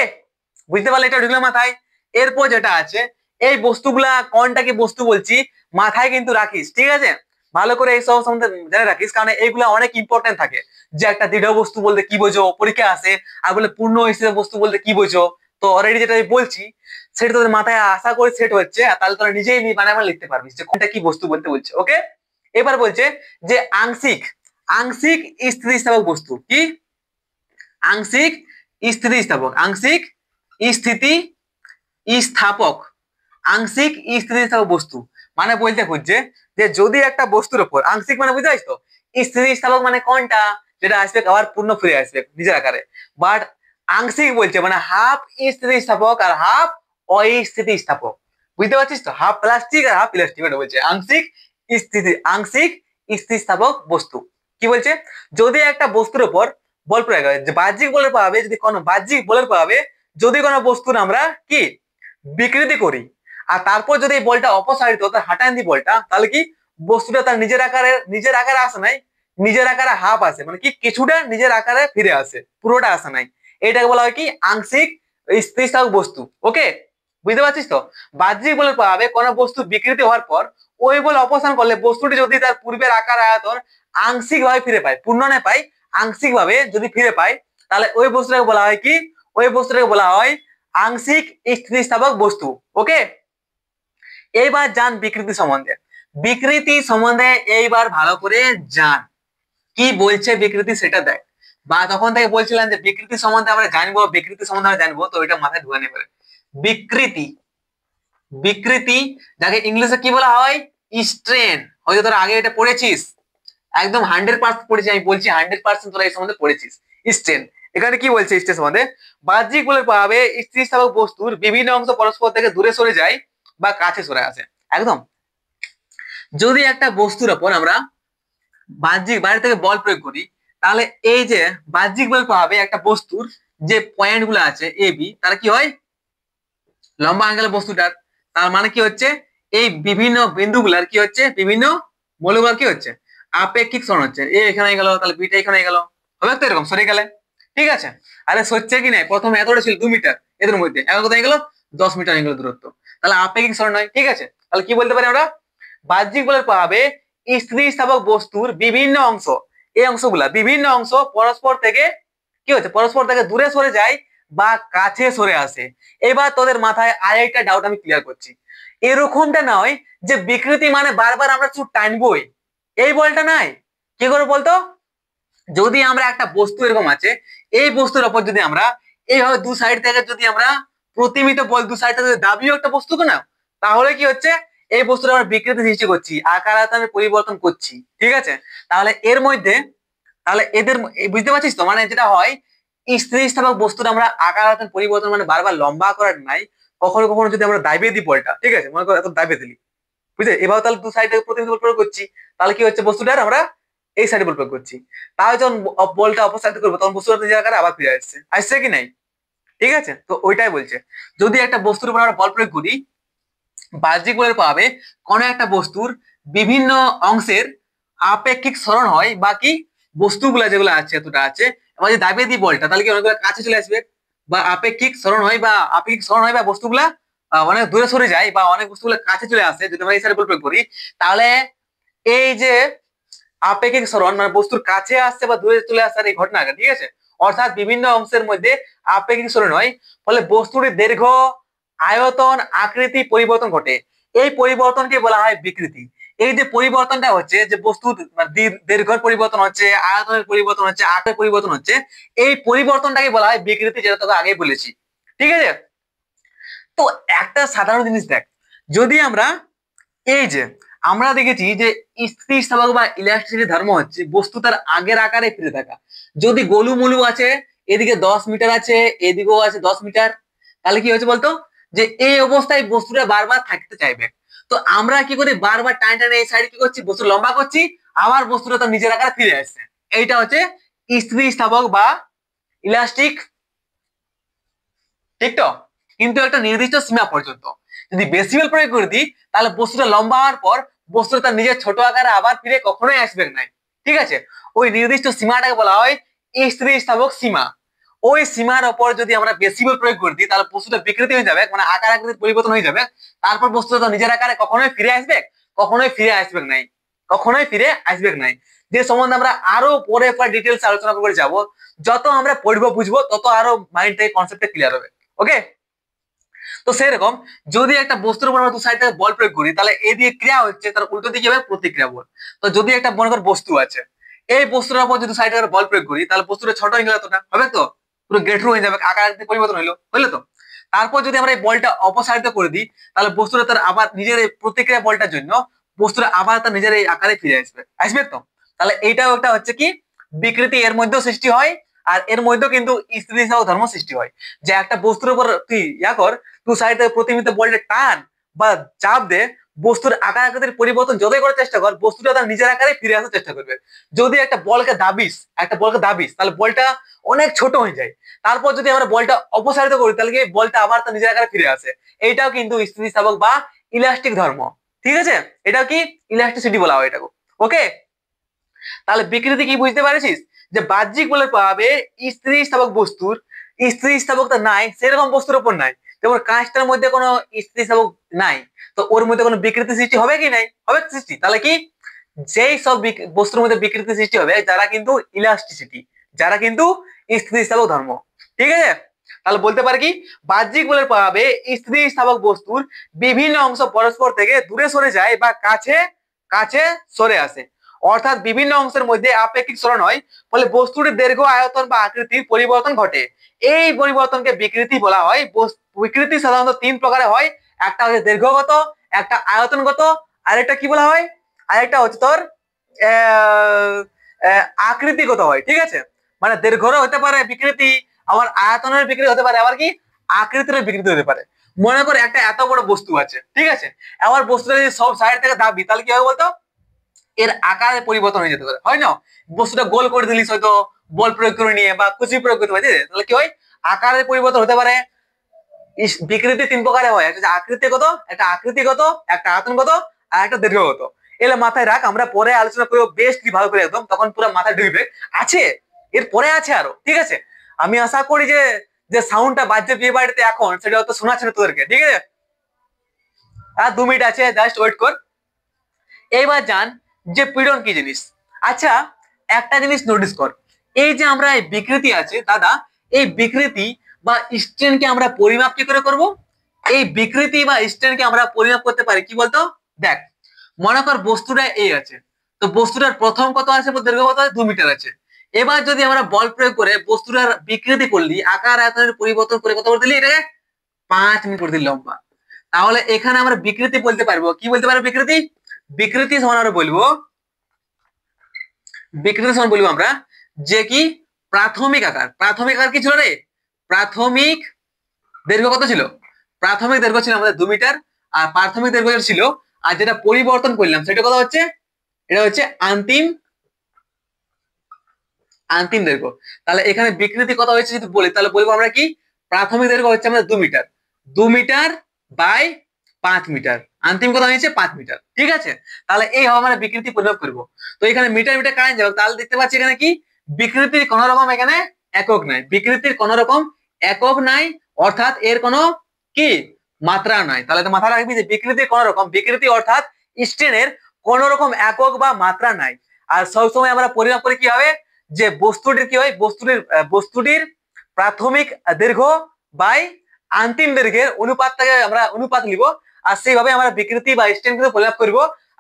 [SPEAKER 1] বুঝতে পারলে এটা ঢুকলো মাথায়। এরপর যেটা আছে এই বস্তুগুলা কোনটাকে বস্তু বলছি মাথায় কিন্তু রাখিস। ঠিক আছে, ভালো করে এইসব সম্বন্ধে জেনে রাখিস, কারণ এইগুলা অনেক ইম্পর্টেন্ট থাকে। যে একটা দৃঢ় বস্তু বলতে কি বোঝো পরীক্ষা আসে, আর বলে পূর্ণ স্থিতিস্থাপক বস্তু বলতে কি বোঝো। তো অলরেডি যেটা আমি বলছি সেটা তোদের মাথায় আশা করে সেট হচ্ছে, তাহলে তোরা নিজেই বানায় লিখতে পারবি যে কোনটা কি বস্তু বলতে বলছে। ওকে, এবার বলছে যে আংশিক, আংশিক স্থিতিস্থাপক বস্তু কি আংশিক স্থিতিস্থাপক, আংশিক স্থিতি স্থাপক, আংশিক স্থিতিস্থাপক বস্তু মানে বলতে খুঁজছে যে যদি একটা বস্তুর উপর আংশিক মানে বুঝতে পারছিস তো, স্থিতিস্থাপক মানে কোনটা যেটা আসবে আবার পূর্ণ ফিরে আসবে নিজের আকারে, বাট আংশিক বলছে মানে হাফ স্থিতিস্থাপক আর হাফ অস্থিতিস্থাপক। বুঝতে পারছিস তো, হাফ প্লাস্টিক আর হাফ ইলাস্টিক বলছে আংশিক আংশিক স্থিতিস্থাপক বস্তু। কি বলছে যদি একটা বস্তুর উপর বল প্রয়োগ হয়, বাহ্যিক বলের প্রভাবে যদি কোনো বাহ্যিক বলের প্রভাবে যদি কোনো বস্তুর আমরা কি বিকৃতি করি আর তারপর যদি এই বলটা অপসারিত হাঁটান দিই বলটা, তাহলে কি বস্তুটা তার নিজের আকারে আসে নাই, নিজের আকারে হাফ আসে, মানে কি কিছুটা নিজের আকারে ফিরে আসে, পুরোটা আসে নাই। এটাকে বলা হয় কি আংশিক স্থিতিস্থাপক বস্তু। ওকে, বুঝতে পারছিস তো, বাহ্যিক বলের প্রভাবে কোনো বস্তু বিকৃতি হওয়ার পর ওই বল অপসারণ করলে বস্তুটি যদি তার পূর্বের আকার আয়তন আংশিক ভাবে ফিরে পায়, পূর্ণ না পায় আংশিক ভাবে যদি ফিরে পায়, তাহলে ওই বস্তুটাকে বলা হয় কি ওই বস্তুটাকে বলা হয় আংশিক স্থিতিস্থাপক বস্তু। ওকে, এইবার জান বিকৃতি সম্বন্ধে, বিকৃতি সম্বন্ধে এইবার ভালো করে জান কি বলছে বিকৃতি সেটা দেখ। বা তখন থেকে বলছিলাম যে বিকৃতি সম্বন্ধে আমরা জানবো, বিকৃতি সম্বন্ধে আমরা জানবো, তো এটা মাথায় ঢুকে নেবে। বিকৃতি, বিকৃতি যাকে ইংলিশে কি বলা হয় স্ট্রেন, হয়তো তোরা আগে এটা পড়েছিস, একদম 100% পড়েছিস, আমি বলছি 100% তোরা এই সম্বন্ধে পড়েছিস স্ট্রেন। এখানে কি বলছে স্ট্রেন সম্বন্ধে, বাহ্যিক বলের প্রভাবে স্থিতিস্থাপক বস্তুর বিভিন্ন অংশ পরস্পর থেকে দূরে সরে যায় বা কাছে সরে আসে। একদম যদি একটা বস্তুর উপর আমরা বাহ্যিক বাইরে থেকে বল প্রয়োগ করি, তাহলে এই যে বাহ্যিক বলের প্রভাবে একটা বস্তুর যে পয়েন্ট গুলো আছে এ বি, তার কি হয় লম্বা অ্যাঙ্গেল বস্তুটার, তার মানে কি হচ্ছে এই বিভিন্ন বিন্দুগুলার কি হচ্ছে বিভিন্ন মৌলগুলার কি হচ্ছে আপেক্ষিক সরণ হচ্ছে। এ এখানে গেল, তাহলে বিটা এখানে গেল, হবে তো এরকম সরে গেলে, ঠিক আছে। আরে সরছে কি নাই, প্রথমে এতটা ছিল 2 মিটার এদের মধ্যে, এখন কোথায় গেল 10 মিটার হয়ে গেল দূরত্ব, তাহলে আপেক্ষিক সরণ হয়, ঠিক আছে। তাহলে কি বলতে পারি আমরা, বাহ্যিক বলের প্রভাবে স্থিতিস্থাপক বস্তুর বিভিন্ন অংশ, এই অংশগুলা বিভিন্ন অংশ পরস্পর থেকে কি হচ্ছে পরস্পর থেকে দূরে সরে যায় বা কাছে সরে আসে। এবার তোদের মাথায় আরেকটা ডাউট আমি ক্লিয়ার করছি, এরকমটা নয় যে বিকৃতি মানে বারবার আমরা শুধু টানবই, এই বলটা নাই। কি করে বলতো, যদি আমরা একটা বস্তু এরকম আছে, এই বস্তুর উপর যদি আমরা এইভাবে দু সাইড থেকে যদি আমরা প্রতিমিত বল দু সাইড থেকে দাবিও একটা বস্তুকে না, তাহলে কি হচ্ছে এই বস্তুটা আমরা বিকৃতি সৃষ্টি করছি, আকার আয়তনের পরিবর্তন করছি, ঠিক আছে। তাহলে এর মধ্যে তাহলে এদের বুঝতে পারছিস তো, মানে যেটা হয় স্থিতিস্থাপক বস্তুর আমরা আকার আয়তন পরিবর্তন মানে বারবার লম্বা করার নাই, কখনো কখনো যদি আমরা দাবিয়ে দিই বলটা, ঠিক আছে, মনে করো এত দাবিয়ে দিলি, বুঝলে, এভাবে তাহলে দু সাইডে প্রতিনিধি বল প্রয়োগ করছি, তাহলে কি হচ্ছে বস্তুটার আমরা এই সাইডে বল প্রয়োগ করছি, তাহলে যখন বলটা অপসারিত করবো তখন বস্তুটা নিজের আকারে আবার ফিরে আসছে, আসছে কি নাই, ঠিক আছে। তো ওইটাই বলছে, যদি একটা বস্তুর উপর আমরা বল প্রয়োগ করি, বাহ্যিক বলের প্রভাবে কোন একটা বস্তুর বিভিন্ন অংশের আপেক্ষিক সরণ হয়, বাকি বস্তুগুলা যেগুলো আছে এতটা আছে, এবার যদি দাবিয়ে দিই বলটা, তাহলে কি অনেকগুলো কাছে চলে আসবে, বা আপেক্ষিক সরণ হয় বা বস্তুগুলা অনেক দূরে সরে যায় বা অনেক বস্তুগুলো কাছে চলে আসে, যদি আমরা এই সাইডে বল প্রয়োগ করি, তাহলে এই যে আপেক্ষিক সরণ মানে বস্তুর কাছে আসছে বা দূরে চলে আসার এই ঘটনাটা, ঠিক আছে, অর্থাৎ বিভিন্ন অংশের মধ্যে আপেক্ষিক সরণ হয়, ফলে বস্তুটির দৈর্ঘ্য, আয়তন, আকৃতি পরিবর্তন ঘটে, এই পরিবর্তনকে বলা হয় বিকৃতি। এই যে পরিবর্তনটা হচ্ছে, যে বস্তুর দৈর্ঘ্যের পরিবর্তন হচ্ছে, আয়তনের পরিবর্তন হচ্ছে, আকারের পরিবর্তন হচ্ছে, এই পরিবর্তনটাকে বলা হয় বিকৃতি, যেটা তোকে আগেই বলেছি, ঠিক আছে। তো একটা সাধারণ জিনিস দেখ, যদি আমরা এই যে আমরা দেখেছি যে স্থিতিস্থাপক বা ইলাস্টিসিটি ধর্ম হচ্ছে বস্তু তার আগের আকারে ফিরে থাকা, যদি গোলুমলু আছে, এদিকে 10 মিটার আছে, এদিকেও আছে 10 মিটার, তাহলে কি হচ্ছে বলতো, যে এই অবস্থায় বস্তুটা বারবার থাকতে চাইবে, তো আমরা কি করি বারবার টাইম টাইম এই সাইডে কি করছি বস্তু লম্বা করছি, আবার বস্তুটা তার নিজের আকারে ফিরে আসছে, এইটা হচ্ছে স্থিতিস্থাপক বা ইলাস্টিক, ঠিক তো। কিন্তু একটা নির্দিষ্ট সীমা পর্যন্ত, যদি বেশি বল প্রয়োগ করে দিই তাহলে বস্তুটা লম্বা হওয়ার পর বস্তুটা তার নিজের ছোট আকারে আবার ফিরে কখনোই আসবে না, ঠিক আছে। ওই নির্দিষ্ট সীমাটাকে বলা হয় স্থিতিস্থাপক সীমা। ওই সীমার উপর যদি আমরা বেশি বল প্রয়োগ করে দিই তাহলে বস্তুটা বিকৃতি হয়ে যাবে, মানে আকার আকৃতির পরিবর্তন হয়ে যাবে, তারপর বস্তুটা তার নিজের আকারে কখনোই ফিরে আসবে, কখনোই ফিরে আসবে নাই, কখনোই ফিরে আসবে নাই, যে সম্বন্ধে আমরা আরো পরে ডিটেলস আলোচনা করে যাব, যত আমরা পড়বো বুঝবো তত আরো মাইন্ড থেকে কনসেপ্টটা ক্লিয়ার হবে, ওকে। তো সেরকম যদি একটা বস্তুর উপর আমরা দু সাইড থেকে বল প্রয়োগ করি, তাহলে এই দিয়ে ক্রিয়া হচ্ছে, তার উল্টো দিকে হবে প্রতিক্রিয়া বল। তো যদি একটা মনে কর বস্তু আছে, এই বস্তুর উপর যদি সাইড থেকে বল প্রয়োগ করি, তাহলে বস্তুটা ছোট হয়ে গেল, তোটা হবে তো পুরো গেটরু হয়ে যাবে, আকার আকৃতি পরিবর্তন হইলো তো। তারপর যদি আমরা এই বলটা অপসারিত করে দিই, তাহলে বস্তুটা তার আবার নিজের এই প্রতিক্রিয়া বলটার জন্য বস্তুটা আবার তার নিজের এই আকারে ফিরে আসবে, আসবে তো। তাহলে এইটাও একটা হচ্ছে কি বিকৃতি, এর মধ্যেও সৃষ্টি হয়, আর এর মধ্যেও কিন্তু স্থিতিস্থাপক ধর্ম সৃষ্টি হয়, যে একটা বস্তুর উপর তুই কর, তুই সাইডে প্রতিমিত বলটা টান বা চাপ দে, বস্তুর আকার আকৃতির পরিবর্তন যতই করার চেষ্টা কর, বস্তুটা তার নিজের আকারে ফিরে আসার চেষ্টা করবে। যদি একটা বলকে দাবিস তাহলে বলটা অনেক ছোট হয়ে যায়, তারপর যদি আমরা বলটা অপসারিত করি তাহলে কি বলটা আবার তার নিজের আকারে ফিরে আসে, এইটাও কিন্তু স্থিতিস্থাপক বা ইলাস্টিক ধর্ম, ঠিক আছে। এটাও কি ইলাস্টিসিটি বলা হয় এটাকে, ওকে। তাহলে বিকৃতি কি বুঝতে পারছিস, যে বাহ্যিক বলের প্রভাবে স্থিতিস্থাপক বস্তুর স্থিতিস্থাপকতা নাই, সেরকম বস্তুর উপর নাই, যেমন কাঁচটার মধ্যে কোনো স্থিতিস্থাপক নাই, তো ওর মধ্যে কোনো বিকৃতি সৃষ্টি হবে কি নাই, হবে সৃষ্টি, তাহলে কি যেই সব বস্তুর মধ্যে বিকৃতি সৃষ্টি হবে যারা কিন্তু ইলাস্টিসিটি, যারা কিন্তু স্থিতিস্থাপক ধর্ম, ঠিক আছে। তাহলে বলতে পারি কি বাহ্যিক বলের প্রভাবে স্থিতিস্থাপক বস্তুর বিভিন্ন অংশ পরস্পর থেকে দূরে সরে যায় বা কাছে কাছে সরে আসে, অর্থাৎ বিভিন্ন অংশের মধ্যে আপেক্ষিক সরণ হয়, ফলে বস্তুটির দৈর্ঘ্য, আয়তন বা আকৃতির পরিবর্তন ঘটে, এই পরিবর্তনকে বিকৃতি বলা হয়। বিকৃতি সাধারণত 3 প্রকারে হয়, একটা হচ্ছে দৈর্ঘ্যগত, একটা আয়তনগত, আর একটা কি বলা হয়, আরেকটা হচ্ছে তোর আকৃতিগত হয়, ঠিক আছে। মানে দৈর্ঘ্যের হতে পারে বিকৃতি, আবার আয়তনের বিকৃতি হতে পারে, আবার কি আকৃতির বিকৃতি হতে পারে। মনে করে একটা এত বড় বস্তু আছে, ঠিক আছে, আবার বস্তুটা যদি সব সাইড থেকে দাবি তাহলে কি হবে বলতো, এর আকারে পরিবর্তন হয়ে যেতে পারে, হয় না। বস্তুটা গোল করে দিলিস হয়তো বল প্রয়োগ করে নিয়ে বা কুচি প্রয়োগ করতে পারে, তাহলে কি হয় আকারের পরিবর্তন হতে পারে। বিকৃতি 3 প্রকারে হয়, একটা আকৃতিগত, একটা আকৃতিগত, একটা আয়তনগত আর একটা দৈর্ঘ্যগত। এলে মাথায় রাখ, আমরা পরে আলোচনা করবো বেশ ভালো করে, একদম তখন পুরো মাথায় ঢুকবে। আছে এর পরে আছে আরো, ঠিক আছে। আমি আশা করি যে যে সাউন্ডটা বাজছে বিয়ে বাড়িতে এখন, সেটা হয়তো শোনাচ্ছে না তোদেরকে, ঠিক আছে। আর 2 মিনিট আছে, জাস্ট ওয়েট কর। এইবার জান যে পীড়ন কি জিনিস। আচ্ছা, একটা জিনিস নোটিস কর, এই যে আমরা এই বিকৃতি আছে দাদা, এই বিকৃতি বা স্ট্রেনকে আমরা পরিমাপ কি করে করব? এই বিকৃতি বা স্ট্রেনকে আমরা পরিমাপ করতে পারি কি বলতো? দেখ, মনে কর বস্তুটা এই আছে, তো বস্তুটার প্রথম কত আছে, দৈর্ঘ্য কত আছে, 2 মিটার আছে। এবার যদি আমরা বল প্রয়োগ করে বস্তুটার বিকৃতি করলি, আকার আয়তনের পরিবর্তন করে কত করে দিলি, এটাকে 5 মিটার করে দিলি লম্বা, তাহলে এখানে আমরা বিকৃতি বলতে পারবো, কি বলতে পারবো? বিকৃতি। বিকৃতি সমান আমরা বলবো, বিকৃতি সমান বলবো আমরা যে কি প্রাথমিক আকার। প্রাথমিক আকার কি ছিল রে? প্রাথমিক দৈর্ঘ্য কত ছিল? প্রাথমিক দৈর্ঘ্য ছিল আমাদের 2 মিটার, আর প্রাথমিক দৈর্ঘ্য ছিল, আর যেটা পরিবর্তন করলাম সেটা কত হচ্ছে? এটা হচ্ছে আন্তিম আন্তিম দৈর্ঘ্য। তাহলে এখানে বিকৃতি কত হয়েছে যদি বলি, তাহলে বলবো আমরা কি প্রাথমিক দৈর্ঘ্য হচ্ছে আমাদের 2 metre, 2 metre by 5 metre, Antim কত হয়েছে 5 মিটার, ঠিক আছে। তাহলে এই হবে আমরা বিকৃতি পরিমাপ করব। তো এখানে মিটার মিটার কারেন্ট যাবে, তাহলে দেখতে পাচ্ছি এখানে কি বিকৃতির কোন রকম এখানে একক নাই, বিকৃতির কোন রকম একক নাই, অর্থাৎ এর কোনো কি মাত্রা নাই। তাহলে তো মাথা রাখবি যে বিকৃতির কোন রকম, বিকৃতি অর্থাৎ স্ট্রেনের কোন রকম একক বা মাত্রা নাই। আর সবসময় আমরা পরিমাপ করে কি হবে, যে বস্তুটির কি হয়, বস্তুটির প্রাথমিক দৈর্ঘ্য বাই আন্তিম দৈর্ঘ্যের অনুপাতটাকে আমরা অনুপাত নিব, আর সেইভাবে আমরা বিকৃতি বা স্ট্রেন কিন্তু পরিমাপ করব।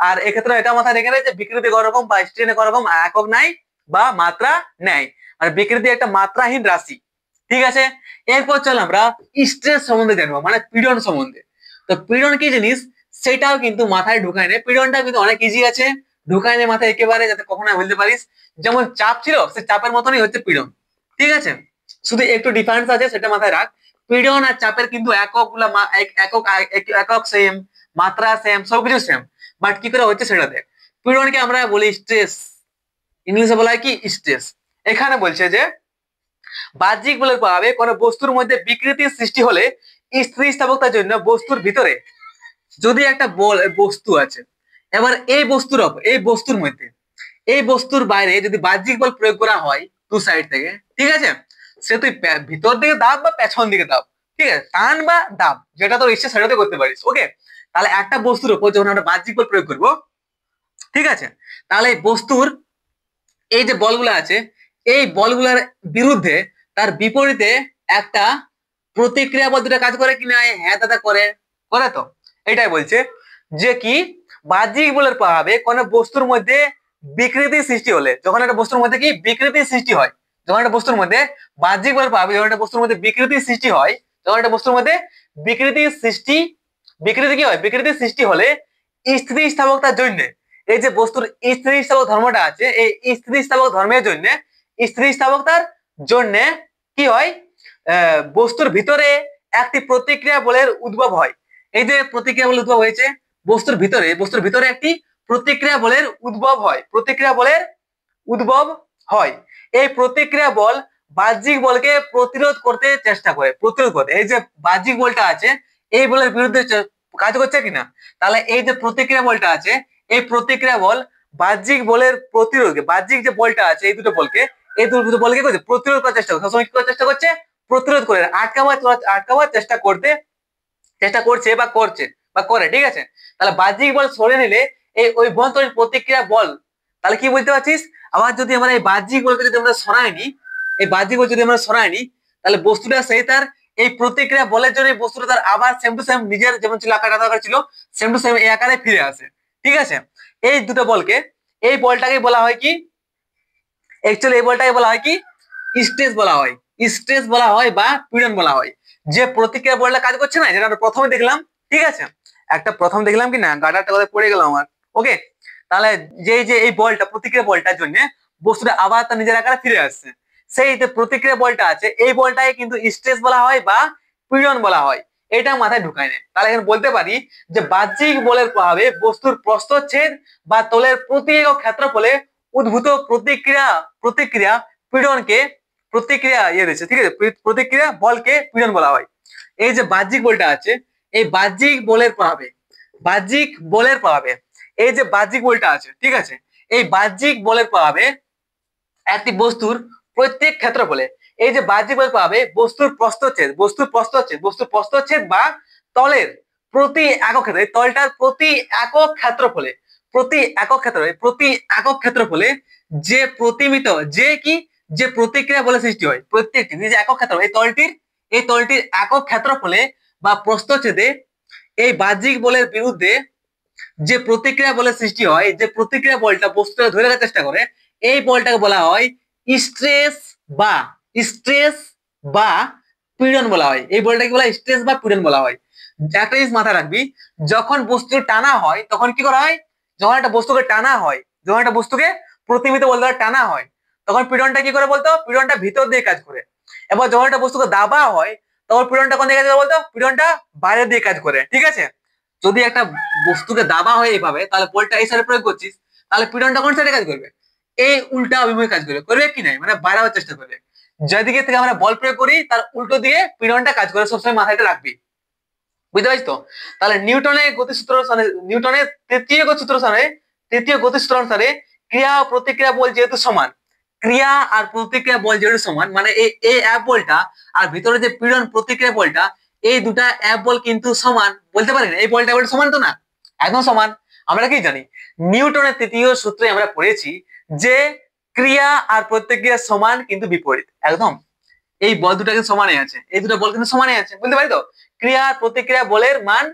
[SPEAKER 1] আর এক্ষেত্রে এটা মাথায় রেখে যে বিকৃতি কোন রকম বা স্ট্রেনে কোন রকম একক নাই বা মাত্রা নেই, আর বিকৃতি একটা মাত্রাহীন রাশি, ঠিক আছে। এরপর চল আমরা স্ট্রেস সম্বন্ধে জানবো, মানে পীড়ন সম্বন্ধে। তো পীড়ন কি জিনিস সেটাও কিন্তু মাথায় ঢুকায় নেই, পীড়নটা কিন্তু অনেক ইজি আছে, ঢুকায় নেই মাথায় একেবারে, যাতে কখনো বলতে পারিস যেমন চাপ ছিল সে চাপের মতনই হচ্ছে পীড়ন, ঠিক আছে। শুধু একটু ডিফারেন্স আছে, সেটা মাথায় রাখ। পীড়ন আর চাপের কিন্তু একক গুলা একক একক সেম, মাত্রা সেম, সবকিছু সেম, বাট কি করে হচ্ছে সেটা দেখ। পীড়নকে আমরা বলি স্ট্রেস, ইংলিশে বলা হয় কি স্ট্রেস। এখানে বলছে যে বাহ্যিক বলের প্রভাবে কোন বস্তুর মধ্যে বিকৃতির সৃষ্টি হলে স্থিতিস্থাপকতার জন্য বস্তুর ভিতরে যদি একটা বস্তু আছে, এবার এই বস্তুর মধ্যে, এই বস্তুর বাইরে যদি বাহ্যিক বল প্রয়োগ করা হয় দু সাইড থেকে, ঠিক আছে, সে তুই ভিতর দিকে দাব বা পেছন দিকে দাব, ঠিক আছে, টান বা দাব, যেটা তোর ইচ্ছা সেটাতে করতে পারিস, ওকে। তাহলে একটা বস্তুর উপর যখন আমরা বাহ্যিক বল প্রয়োগ করবো, ঠিক আছে, তাহলে এই বস্তুর এই যে বলগুলো আছে, এই বলগুলোর বিরুদ্ধে তার বিপরীতে একটা প্রতিক্রিয়া বল দুটা কাজ করে কিনা? হ্যাঁ দাদা করে, করে তো। এটাই বলছে যে কি বাহ্যিক বলের প্রভাবে কোন বস্তুর মধ্যে বিকৃতি সৃষ্টি হলে, যখন একটা বস্তুর মধ্যে কি বিকৃতি সৃষ্টি হয়, যখন একটা বস্তুর মধ্যে বাহ্যিক বলের প্রভাবে যখন একটা বস্তুর মধ্যে বিকৃতি সৃষ্টি হয়, যখন একটা বস্তুর মধ্যে বিকৃতি কি হয়, বিকৃতি সৃষ্টি হলে স্থিতিস্থাপকতার জন্য, এই যে বস্তুর স্থিতিস্থাপক ধর্মটা আছে, এই স্থিতিস্থাপক ধর্মের জন্য, স্থিতিস্থাপকতার জন্য কি হয়, বস্তুর ভিতরে একটি প্রতিক্রিয়া বলের উদ্ভব হয়। এই যে প্রতিক্রিয়া বলের উদ্ভব হয়েছে, বস্তুর ভিতরে একটি প্রতিক্রিয়া বলের উদ্ভব হয়, প্রতিক্রিয়া বলের উদ্ভব হয়। এই প্রতিক্রিয়া বল বাহ্যিক বলকে প্রতিরোধ করতে চেষ্টা করে, প্রতিরোধ করতে, এই যে বাহ্যিক বলটা আছে এই বলের বিরুদ্ধে কাজ করছে কিনা, তাহলে এই যে প্রতিক্রিয়া বলটা আছে, এই প্রতিক্রিয়া বল বাহ্যিক বলের প্রতিরোধ, বাহ্যিক যে বলটা আছে এই দুটো বলকে, এই দুটো বলকে প্রতিরোধ করার চেষ্টা করছে, সবসময় কি করার চেষ্টা করছে? প্রতিরোধ করে, আটকাবার চেষ্টা করছে বা করছে বা করে, ঠিক আছে। তাহলে বাহ্যিক বল সরে নিলে এই ওই ভন্তরীণ প্রতিক্রিয়া বল, তাহলে কি বলতে পারছিস? আবার যদি আমরা এই বাহ্যিক বলকে যদি আমরা সরাই নি, এই বাহ্যিক বল যদি আমরা সরাই নি, তাহলে বস্তুটা সেই তার এই প্রতিক্রিয়া বলের জন্য বস্তুটা তার আবার সেম টু সেম নিজের যেমন ছিল আকার ছিল, সেম টু সেম এই আকারে ফিরে আসে, ঠিক আছে। এই দুটো বলকে, এই বলটাকে বলা হয় কি, অ্যাকচুয়ালি এই বলটাকে বলা হয় কি স্ট্রেস বলা হয়, স্ট্রেস বলা হয় বা পীড়ন বলা হয়। যে প্রতিক্রিয়া বলটা কাজ করছে না, যেটা আমরা প্রথমে দেখলাম, ঠিক আছে, একটা প্রথম দেখলাম কি না, গাডারটা কোথায় পড়ে গেল আমার, ওকে। তাহলে যে এই বলটা প্রতিক্রিয়া বলটার জন্য বস্তুটা আবার তার নিজের আকারে ফিরে আসছে, সেই যে প্রতিক্রিয়া বলটা আছে এই বলটাকে কিন্তু স্ট্রেস বলা হয় বা পীড়ন বলা হয়, এটা মাথায় ঢুকায় নেয়। তাহলে এখানে বলতে পারি যে বাহ্যিক বলের প্রভাবে বস্তুর প্রস্থচ্ছেদ বা তলের প্রতি একক ক্ষেত্রফলে উদ্ভূত প্রতিক্রিয়া পীড়নকে প্রতিক্রিয়া রয়েছে, ঠিক আছে, প্রতিক্রিয়া বলকে পীড়ন বলা হয়। এই যে বাহ্যিক বলটা আছে, এই বাহ্যিক বলের প্রভাবে, বাহ্যিক বলের প্রভাবে, এই যে বাহ্যিক বলটা আছে, ঠিক আছে, এই বাহ্যিক বলের প্রভাবে একটি বস্তুর প্রত্যেক ক্ষেত্রফলে, এই যে বাহ্যিক বল পাবে বস্তুর প্রস্থচ্ছেদ, বস্তুর প্রস্থচ্ছেদ বা তলের প্রতি একক ক্ষেত্রে, তলটার প্রতি একক ক্ষেত্রফলে, প্রতি একক ক্ষেত্রফলে যে প্রতিমিত, যে কি, যে প্রতিক্রিয়া বলে সৃষ্টি হয়, প্রত্যেকটি যে একক ক্ষেত্র, এই তলটির একক ক্ষেত্রফলে বা প্রস্থচ্ছেদে এই বাহ্যিক বলের বিরুদ্ধে যে প্রতিক্রিয়া বলের সৃষ্টি হয়, যে প্রতিক্রিয়া বলটা বস্তুটা ধরে রাখার চেষ্টা করে, এই বলটাকে বলা হয় স্ট্রেস বা স্ট্রেস বা পীড়ন বলা হয়। এই বলটাকে বলা হয় স্ট্রেস বা পীড়ন বলা হয়। একটা জিনিস মাথায় রাখবি, যখন বস্তু টানা হয় তখন কি করা হয়, যখন একটা বস্তুকে টানা হয়, যখন একটা বস্তুকে প্রতিমিত বল দ্বারা টানা হয়, তখন পীড়নটা কি করে বলতো, পীড়নটা ভিতর দিয়ে কাজ করে। এবার যখন একটা বস্তুকে দাবা হয় তখন পীড়নটা কোন দিকে কাজ করে বলতো, পীড়নটা বাইরের দিকে কাজ করে, ঠিক আছে। যদি একটা বস্তুকে দাবা হয় এইভাবে, তাহলে বলটা এই সাইডে প্রয়োগ করছিস, তাহলে পীড়নটা কোন সাইডে কাজ করবে, এই উল্টা অভিমুখে কাজ করবে, করবে কি নাই, মানে বাড়াবার চেষ্টা করবে। যেদিকে থেকে আমরা বল প্রয়োগ করি তার উল্টো দিকে পীড়নটা কাজ করে, সবসময় মাথায় রাখবি, বুঝতে পারছিস তো। তাহলে নিউটনের গতিসূত্র, নিউটনের তৃতীয় গতিসূত্র অনুসারে ক্রিয়া ও প্রতিক্রিয়া বল যেহেতু সমান, ক্রিয়া আর প্রতিক্রিয়া বল যেহেতু সমান, মানে এই এক বলটা আর ভিতরে যে পীড়ন প্রতিক্রিয়া বলটা, এই দুটা এক বল কিন্তু সমান, বলতে পারি না এই বলটা সমান তো না, একদম সমান। আমরা কি জানি, নিউটনের তৃতীয় সূত্রে আমরা পড়েছি যে ক্রিয়া আর প্রতিক্রিয়া সমান কিন্তু বিপরীত, একদম এই বল দুটা কিন্তু সমানই আছে, এই দুটো বল কিন্তু সমানই আছে, বুঝতে পারি তো। ক্রিয়া আর প্রতিক্রিয়া বলের মান